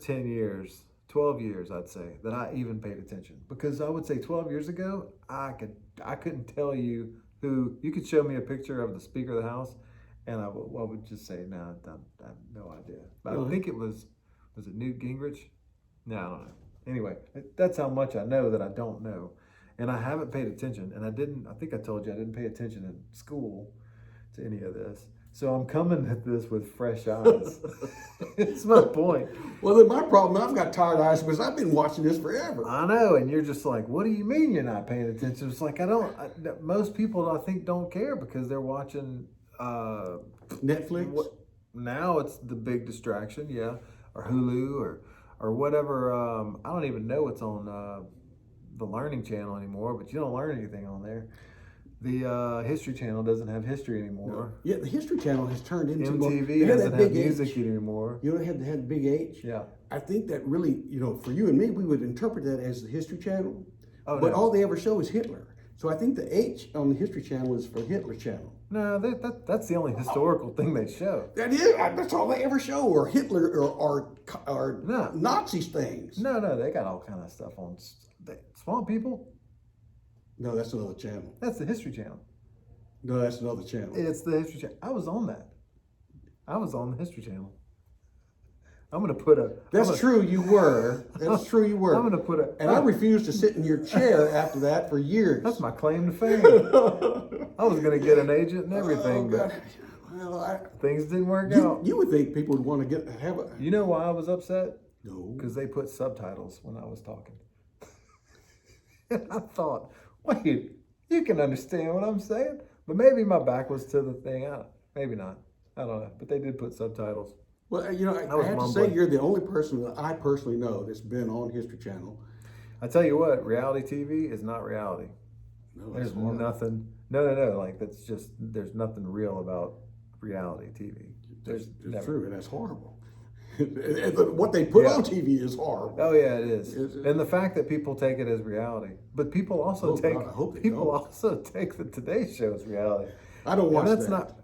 10 years, 12 years, I'd say, that I even paid attention. Because I would say 12 years ago, I couldn't tell you who. You could show me a picture of the Speaker of the House, and I would just say, no, I have no idea. But I think it was it Newt Gingrich? No, I don't know. Anyway, that's how much I know that I don't know. And I haven't paid attention, and I think I told you I didn't pay attention in school to any of this. So I'm coming at this with fresh eyes. It's my point. Well, then my problem, I've got tired eyes because I've been watching this forever. I know, and you're just like, what do you mean you're not paying attention? It's like most people I think don't care because they're watching Netflix. Now it's the big distraction, yeah, or Hulu or whatever. I don't even know what's on the Learning Channel anymore, but you don't learn anything on there. The History Channel doesn't have history anymore. Yeah, the History Channel has turned into MTV they had doesn't that have big music H. anymore. They had the big H. Yeah. I think that really, for you and me, we would interpret that as the History Channel. Oh, But no. all they ever show is Hitler. So I think the H on the History Channel is for Hitler Channel. No, that's the only historical thing they show. That's all they ever show, or Hitler or No. Nazi things. No, they got all kind of stuff on. Swamp People, No, that's another channel. that's the History Channel. No, that's another channel. It's the History Channel. I was on that. I was on the History Channel. I'm gonna put a. That's true, you were. That's true, you were. I'm gonna put a. And I refused to sit in your chair after that for years. That's my claim to fame. I was gonna get an agent and everything, Oh, but God. Well, things didn't work out. you would think people would want to have a. You know why I was upset? No. Because they put subtitles when I was talking. And I thought, wait, you can understand what I'm saying? But maybe my back was to the thing. Maybe not. I don't know. But they did put subtitles. Well, I was have to say mumbling. you're the only person that I personally know that's been on History Channel. I tell you what, reality TV is not reality. No, There's that's hard. nothing. No. Like that's just there's nothing real about reality TV. There's It's never. true, and that's horrible. What they put on TV is horrible. Oh yeah, it is. It's- And the fact that people take it as reality, but people also Oh, take God, I hope they people don't. also take the Today Show as reality. I don't watch And that's that. not.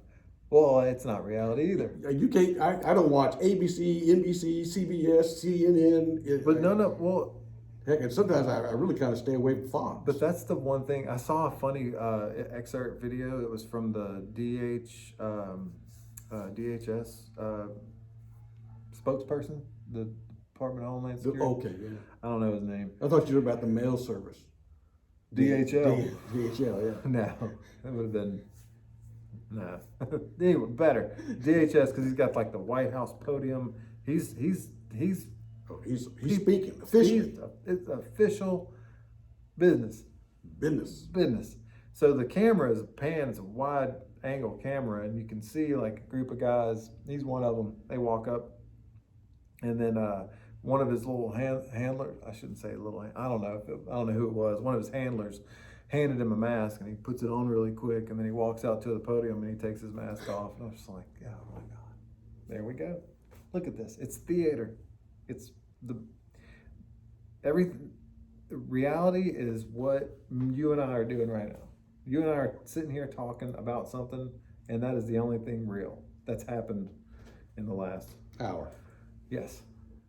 Well, it's not reality either. You can't. I don't watch ABC, NBC, CBS, CNN. But no. Well, Heck, and sometimes I really kind of stay away from Fox. but that's the one thing. I saw a funny excerpt video. It was from the DHS spokesperson, the Department of Homeland Security. Okay, yeah. I don't know his name. I thought you were about the mail service. DHL. DHL, yeah. No, that would have been no. Anyway, better DHS because he's got like the White House podium. He's Oh, he's speaking officially. It's official business. Business. So the camera is panned. It's a wide angle camera, and you can see like a group of guys. He's one of them. They walk up, and then one of his little handlers. I shouldn't say little. I don't know. I don't know who it was. One of his handlers handed him a mask, and he puts it on really quick, and then he walks out to the podium and he takes his mask off. And I was just like, oh my god, there we go. Look at this. It's theater. It's everything. Reality is what you and I are doing right now. You and I are sitting here talking about something, and that is the only thing real that's happened in the last Hour. yes,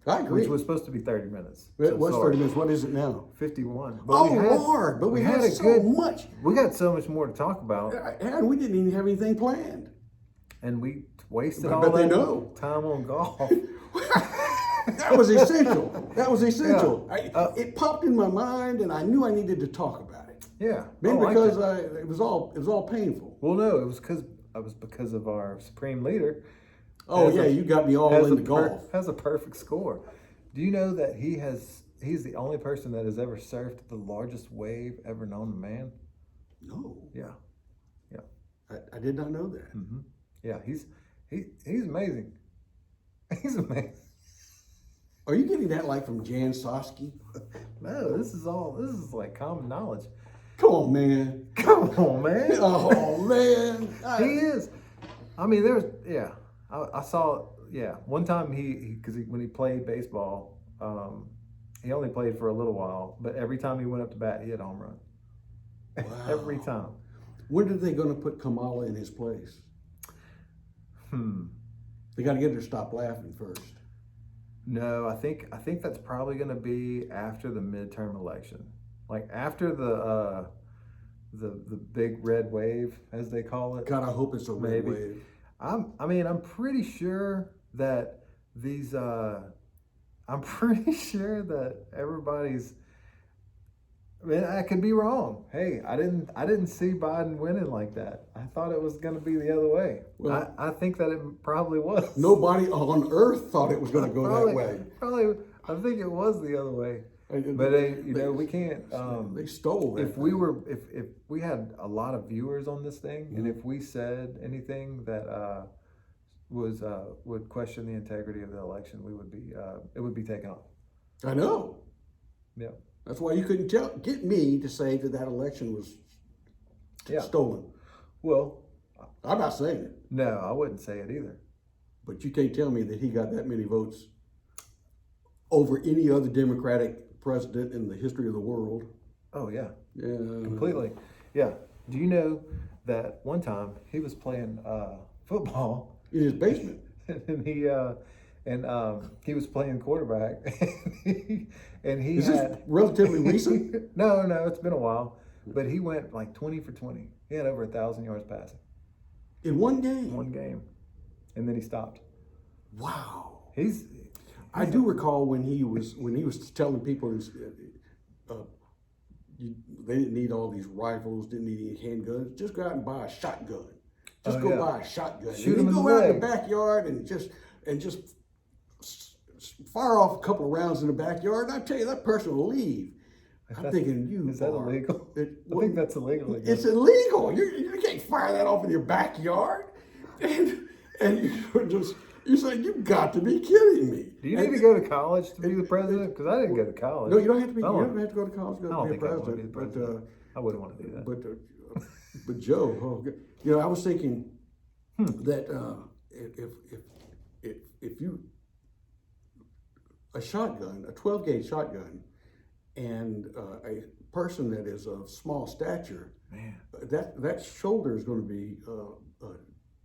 I agree. which was supposed to be 30 minutes. It So was sorry. 30 minutes. What is it now? 51. Oh, Lord. But we had a so much. We got so much more to talk about, And we didn't even have anything planned. and we wasted I all bet they that know. time on golf. That was essential. That was essential. Yeah. It popped in my mind, and I knew I needed to talk about it. Yeah, Maybe I like because that. it was all painful. Well, no, it was because of our supreme leader. Oh Has yeah, a- you got me all has into a golf. has a perfect score. Do you know that he's the only person that has ever surfed the largest wave ever known to man? No, Yeah, I did not know that. yeah. He's amazing. He's amazing. Are you getting that like from Jan Sosky? No, this is like common knowledge. Come on, man. Come on, man. Oh man. He is. I mean, I saw. Yeah, one time when he played baseball, he only played for a little while, but every time he went up to bat, he had a home run. Wow. Every time. When are they going to put Kamala in his place? They got to get her to stop laughing first. No, I think that's probably going to be after the midterm election, like after the big red wave, as they call it. God, I hope it's a red Maybe. wave. I'm pretty sure that these. I'm pretty sure that everybody's. I mean, I could be wrong. Hey, I didn't see Biden winning like that. I thought it was going to be the other way. Well, I think that it probably was. Nobody on earth thought it was going to go that way. Probably, I think it was the other way. But we can't. They stole that. If we had a lot of viewers on this thing, and if we said anything that would question the integrity of the election, it would be taken off. I know. Yeah. That's why you couldn't get me to say that election was stolen. Well, I'm not saying it, no, I wouldn't say it either. but you can't tell me that he got that many votes over any other Democratic president in the history of the world. Oh yeah, Yeah, completely. Yeah. Do you know that one time he was playing football in his basement. and he was playing quarterback and he Is had this relatively recent? no, it's been a while, but he went like 20 for 20. He had over 1,000 yards passing In one game? one game, and then he stopped. Wow. I do recall when he was telling people they didn't need all these rifles, didn't need any handguns. Just go out and buy a shotgun. Just go buy a shotgun. Shoot and him then in go the out in leg. the backyard and just fire off a couple of rounds in the backyard. And I tell you, that person will leave. I'm thinking, is that illegal? I think that's illegal. I guess. It's illegal. You can't fire that off in your backyard. And you're saying, you've got to be kidding me. Do you need to go to college to be the president? Because I didn't go to college. No, you don't have to be. I You don't- don't have to go to college to I don't be a think I want to be president. the president. I wouldn't want to do that. But Joe, I was thinking that if you, a shotgun, a 12 gauge shotgun, and a person that is of small stature, Man. that shoulder is going to be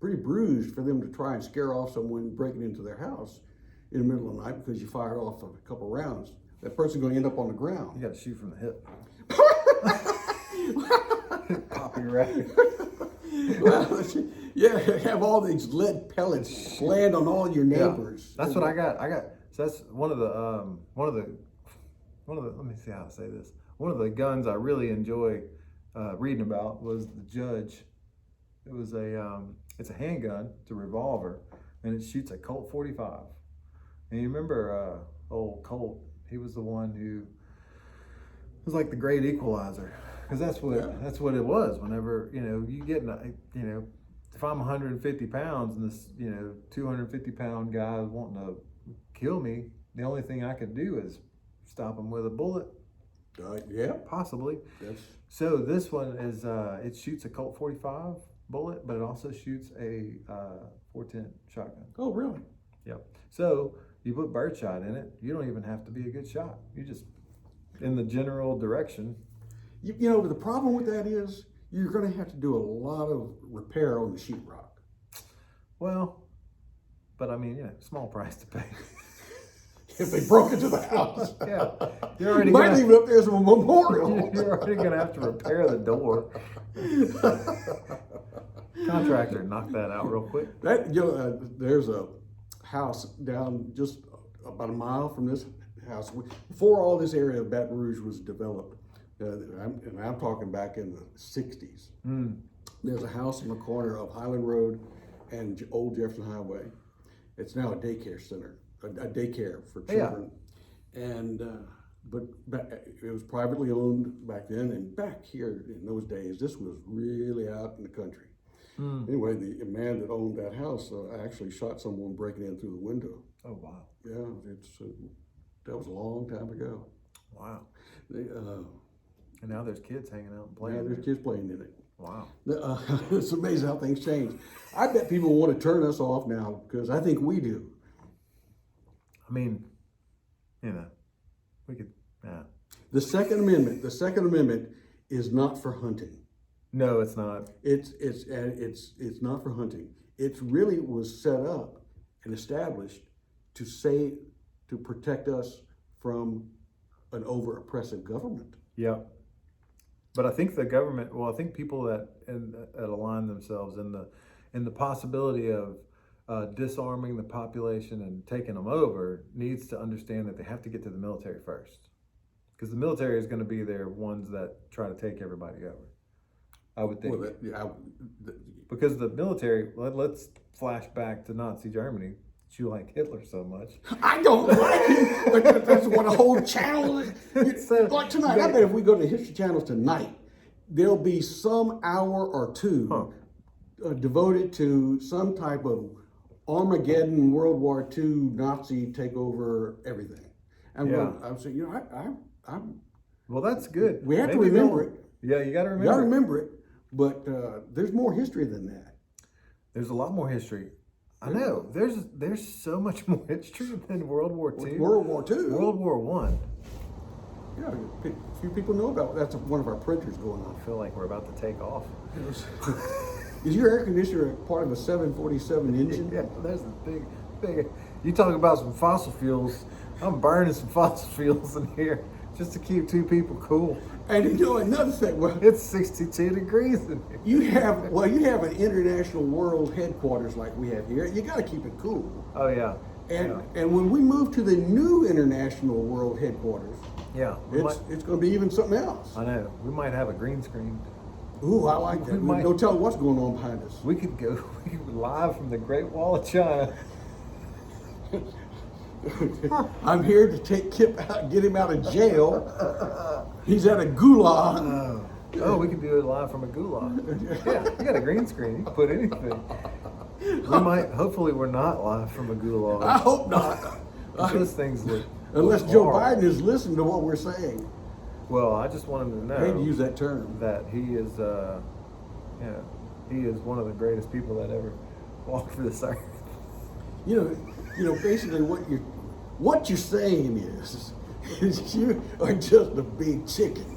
pretty bruised for them to try and scare off someone breaking into their house in the middle of the night because you fired off a couple rounds. That person's going to end up on the ground. You got to shoot from the hip. Pop your racket. Well, yeah, have all these lead pellets land on all your neighbors. Yeah, that's what I got. So that's one of the let me see how to say this. One of the guns I really enjoy reading about was the Judge. It was it's a handgun, it's a revolver, and it shoots a Colt 45. And you remember old Colt? He was the one who was like the great equalizer, because that's what it was. Whenever you get if I'm 150 pounds and this 250 pound guy is wanting to kill me, the only thing I could do is stop him with a bullet. Yeah, Possibly. yes. So this one is it shoots a Colt 45 bullet, but it also shoots a 410 shotgun. Oh, really? Yep. So you put birdshot in it. You don't even have to be a good shot. You just in the general direction. You know, the problem with that is you're going to have to do a lot of repair on the sheetrock. Well, but I mean, small price to pay. If they broke into the house. Yeah. You're already Might leave it up there as a memorial. You're already going to have to repair the door. Contractor, knock that out real quick. There's a house down just about a mile from this house. Before all this area of Baton Rouge was developed, and I'm talking back in the 60s, there's a house on the corner of Highland Road and Old Jefferson Highway. It's now a daycare center, a daycare for children. Yeah. And but it was privately owned back then, and back here in those days, this was really out in the country. Anyway, the man that owned that house actually shot someone breaking in through the window. Oh, wow. Yeah, that was a long time ago. Wow. And now there's kids hanging out and playing. Yeah, there's kids playing in it. Wow. It's amazing how things change. I bet people want to turn us off now because I think we do. I mean, we could, yeah. The Second Amendment is not for hunting. No, it's not. It's not for hunting. It really was set up and established to protect us from an over oppressive government. Yeah. But I think the government, I think people that align themselves in the possibility of disarming the population and taking them over needs to understand that they have to get to the military first. Because the military is going to be their ones that try to take everybody over. I would think. Because the military, let's flash back to Nazi Germany. You like Hitler so much. I don't like him, but that's what a whole channel is. Like tonight, I bet if we go to History Channel tonight, there'll be some hour or two devoted to some type of Armageddon, World War II, Nazi takeover, everything. And I'm saying, I'm. Well, that's good. We have to remember it. Yeah, you got to remember. You got to remember it, but there's more history than that. There's a lot more history. I know. There's so much more history than World War II. World War II. World War I. Yeah, a few people know about that's one of our printers going on. I feel like we're about to take off. Is your air conditioner part of a 747 engine? Yeah, there's a big. You talk about some fossil fuels. I'm burning some fossil fuels in here just to keep two people cool. And another thing, it's 62 degrees in here. You have an international world headquarters like we have here. You got to keep it cool. Oh yeah. And when we move to the new international world headquarters, it's going to be even something else. I know. We might have a green screen. Ooh, I like that. Don't tell what's going on behind us. We could go live from the Great Wall of China. I'm here to take Kip out, get him out of jail. He's at a gulag. Oh, we can do it live from a gulag. Yeah, you got a green screen. You can put anything. Hopefully we're not live from a gulag. I hope not. Those things look unless Joe Biden is listening to what we're saying. Well, I just want him to know. I hate to use that term. That he is, he is one of the greatest people that ever walked for this earth. Basically what you're saying is you are just a big chicken.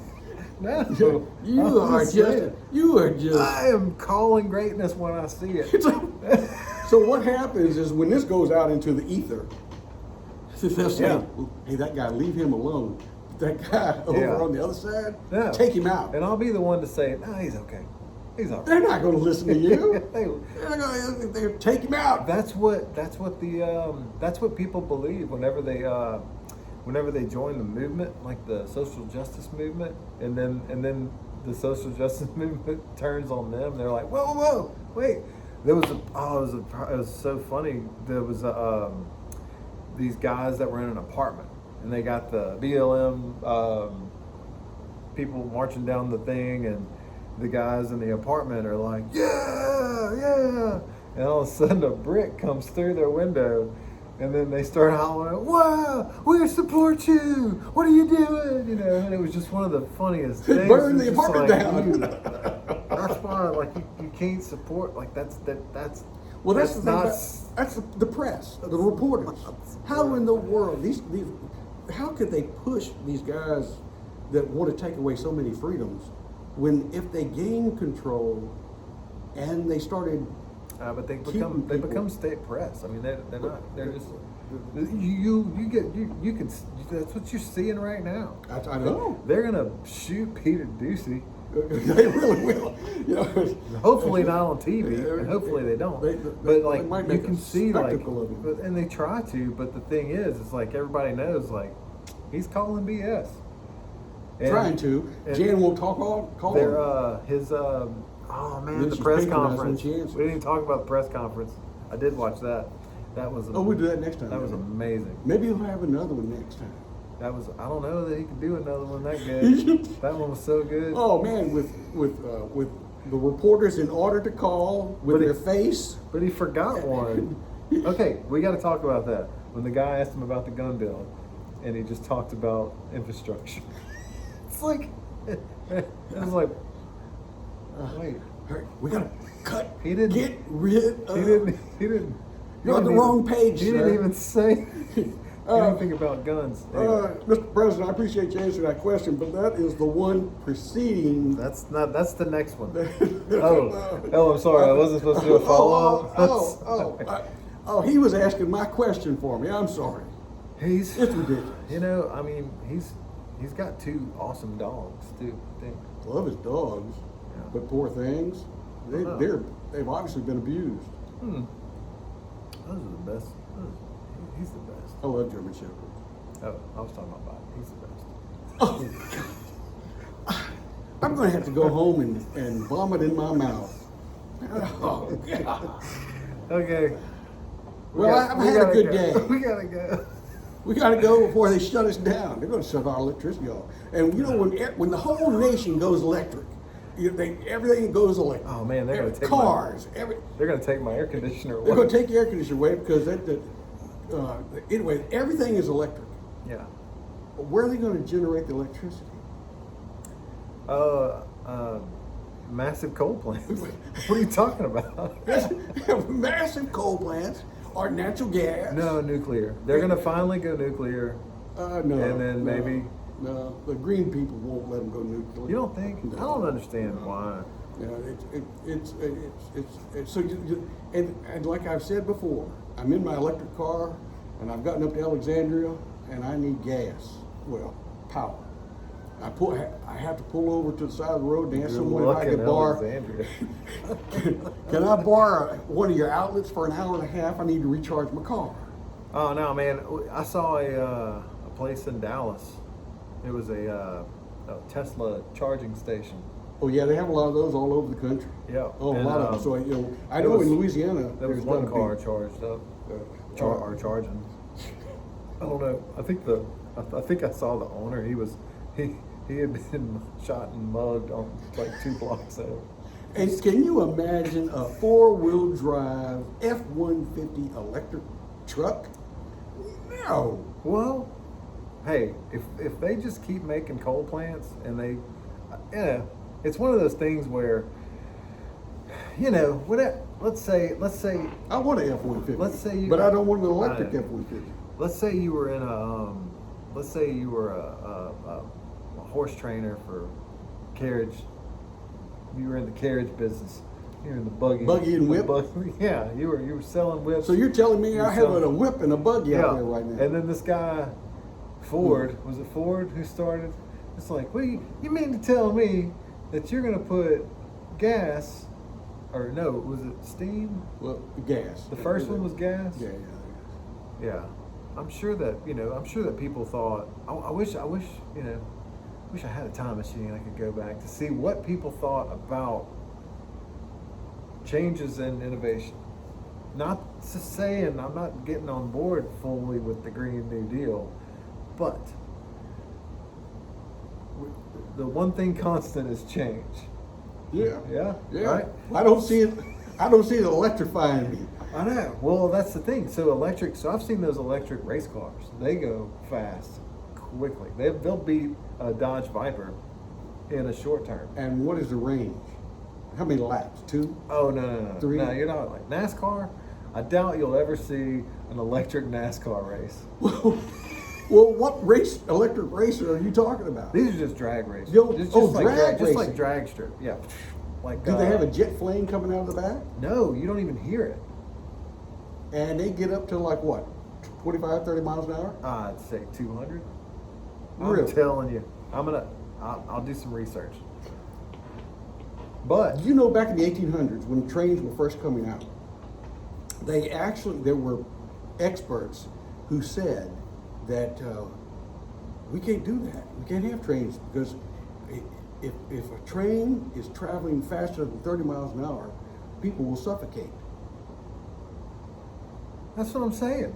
No, You I'm are just just, saying. you are just. I am calling greatness when I see it. So what happens is when this goes out into the ether, they'll say, Yeah. hey, that guy, leave him alone. That guy over Yeah. on the other side, Yeah. take him out. And I'll be the one to say, no, he's okay. He's all right. They're not going to listen to you. They- They're take him out. That's what people believe whenever they join the movement, like the social justice movement, and then the social justice movement turns on them. They're like, whoa, wait. There was it was so funny. There was these guys that were in an apartment, and they got the BLM people marching down the thing, and the guys in the apartment are like, yeah, and all of a sudden a brick comes through their window, and then they start hollering, wow, we support you, what are you doing, and it was just one of the funniest things. Burn the It's just apartment down. that's why, like, you can't support, like, that's Well, that's the thing. not, That's the press, the reporters. How in the world how could they push these guys that want to take away so many freedoms when if they gain control and they started but they keeping become people- state press. I mean, they're just you can, that's what you're seeing right now. I know. They're gonna shoot Peter Ducey. They really will. Hopefully not on TV, and hopefully they don't. But like they might you make can a see, like, spectacle of it. and they try to. But the thing is, it's like everybody knows, like, he's calling BS. And- Trying to. and Jan won't call Their him. his oh man, Then the she's press patronizing conference. We when she answers. didn't even talk about the press conference. I did watch that. That was Oh, we'll do that next time. That was maybe. amazing. Maybe he'll have another one next time. That was, I don't know that he could do another one that good. That one was so good. Oh man, with the reporters in order to call with But their it- face. But he forgot one. Okay, we got to talk about that. When the guy asked him about the gun bill, and he just talked about infrastructure. It's like, it was like, wait, Hurry, we gotta cut. He didn't- get rid of. he didn't. You're on the wrong page, He sir. didn't even say anything about guns. Anyway, Mr. President, I appreciate you answering that question, but that is the one preceding. that's the next one. Oh, I'm sorry. I wasn't supposed to do a follow up. Oh, he was asking my question for me. I'm sorry. He's, It's ridiculous. I mean, he's got two awesome dogs too. I think. Love his dogs, Yeah. but poor things, Oh. they've obviously been abused. Those are the best. He's the best. I love German Shepherds. Oh, I was talking about Bobby. He's the best. I'm going to have to go home and vomit in my mouth. Oh, God. Okay. Well, I've had a good day. We gotta go. We got to go before they shut us down. They're going to shut our electricity off. And when the whole nation goes electric, everything goes electric. Oh man, they're gonna take cars. They're gonna take my air conditioner away. They're going to take the air conditioner away because anyway, everything is electric. Yeah. Where are they going to generate the electricity? Massive coal plants. What are you talking about? Massive coal plants or natural gas. No, nuclear. They're gonna finally go nuclear. No. And then maybe- No, the green people won't let them go nuclear. You don't think? No. I don't understand why. You know, it's so and like I've said before, I'm in my electric car and I've gotten up to Alexandria and I need gas. Well, power. I have to pull over to the side of the road and ask Good someone if luck I in could borrow. Alexandria. Can I borrow one of your outlets for an hour and a half? I need to recharge my car. Oh no, man! I saw a place in Dallas. It was a Tesla charging station. Oh yeah, they have a lot of those all over the country. Yeah. Oh, a And, lot of them. So I there know was- in Louisiana There was there's one gotta car be, charged up, uh, or charging. I don't know. I think I saw the owner. He had been shot and mugged on like 2 blocks over. And can you imagine a 4-wheel drive F-150 electric truck? No. Well, hey, if they just keep making coal plants and it's one of those things where, let's say I want an F-150. Let's say you- but I don't want an electric I- F-150. let's say you were in a let's say you were a horse trainer for carriage. You were in the carriage business. You were in the Buggy and whip? Yeah, you were selling whips. So you're telling me You're I have selling- a whip and a buggy out there right now? And then this guy, Ford, was it Ford who started? It's like, what do you mean to tell me that you're gonna put gas, or no, was it steam? Well, gas. The first one was gas? Yeah. Yeah. I'm sure that people thought, I wish I had a time machine I could go back to see what people thought about changes in innovation. Not saying I'm not getting on board fully with the Green New Deal, but the one thing constant is change. Yeah. Yeah? Yeah. Right? I don't see it electrifying me. I know. Well, that's the thing. So I've seen those electric race cars. They go fast, quickly. They'll beat a Dodge Viper in a short term. And what is the range? How many laps? 2? Oh, no. 3? No, you're not like NASCAR. I doubt you'll ever see an electric NASCAR race. Well, what electric racer are you talking about? These are just drag races. Yo- Just oh, like drag just like racing. drag strip. Yeah. Like Do they have a jet flame coming out of the back? No, you don't even hear it. And they get up to like what? 25, 30 miles an hour? I'd say 200. Really? I'm telling you. I'll do some research. But You know, back in the 1800s, when trains were first coming out, there were experts who said that we can't do that. We can't have trains because if a train is traveling faster than 30 miles an hour, people will suffocate. that's what I'm saying.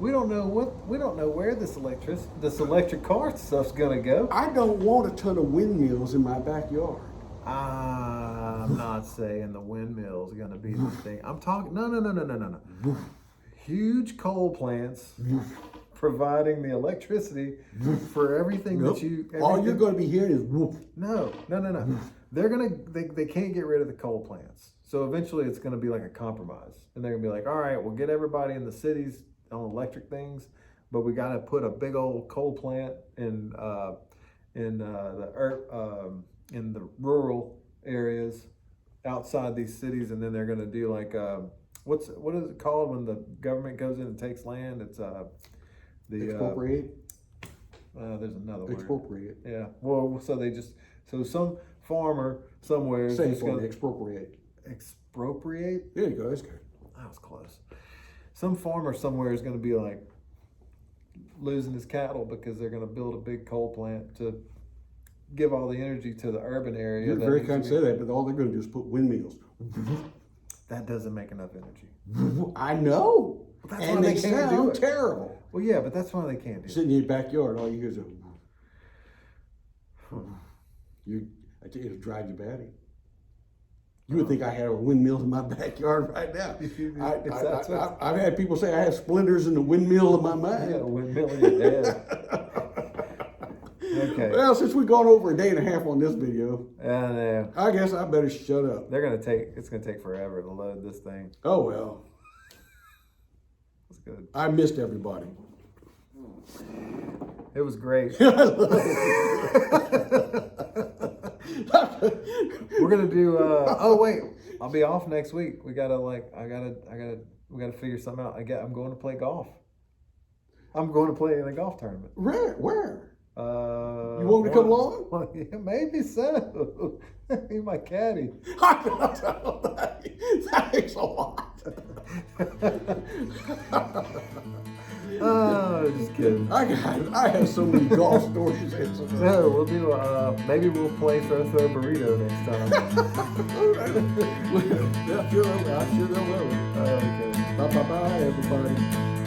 We don't know where this electric car stuff's gonna go. I don't want a ton of windmills in my backyard. I'm not saying the windmill's gonna be the thing. I'm talking no. Huge coal plants providing the electricity for everything that you. All you're everything- going to be hearing is whoop. No. They can't get rid of the coal plants. So eventually it's gonna be like a compromise. And they're gonna be like, all right, we'll get everybody in the cities on electric things, but we gotta put a big old coal plant in the rural areas outside these cities, and then they're gonna do like what is it called when the government goes in and takes land? It's Expropriate. there's another word. Expropriate. Yeah. Well, so some farmer somewhere is Say just for me, gonna expropriate. expropriate. There you go. That's good. That was close. Some farmer somewhere is going to be like losing his cattle because they're going to build a big coal plant to give all the energy to the urban area. You're that very needs to kind to be- say that, but all they're going to do is put windmills. That doesn't make enough energy. I know. That's And why they they can't do sound it. terrible. Well, yeah, but that's why they can't do it. Sitting in your backyard, all you hear is it'll drive you batty. You would think I had a windmill in my backyard right now. I've had people say I have splinters in the windmill of my mind. Yeah, a windmill in your head. Okay. Well, since we've gone over a day and a half on this video, And I guess I better shut up. it's gonna take forever to load this thing. Oh well, It's good. I missed everybody. It was great. We're gonna do. Oh wait, I'll be off next week. We gotta we gotta figure something out. I'm going to play golf. I'm going to play in a golf tournament. Where? You want me to come along? Well, yeah, maybe so. Be my caddy. Thanks a lot. Oh, just kidding. I have so many golf stories. No, we'll do. Maybe we'll play throw burrito next time. I'm sure they'll love it. Okay. Bye, everybody.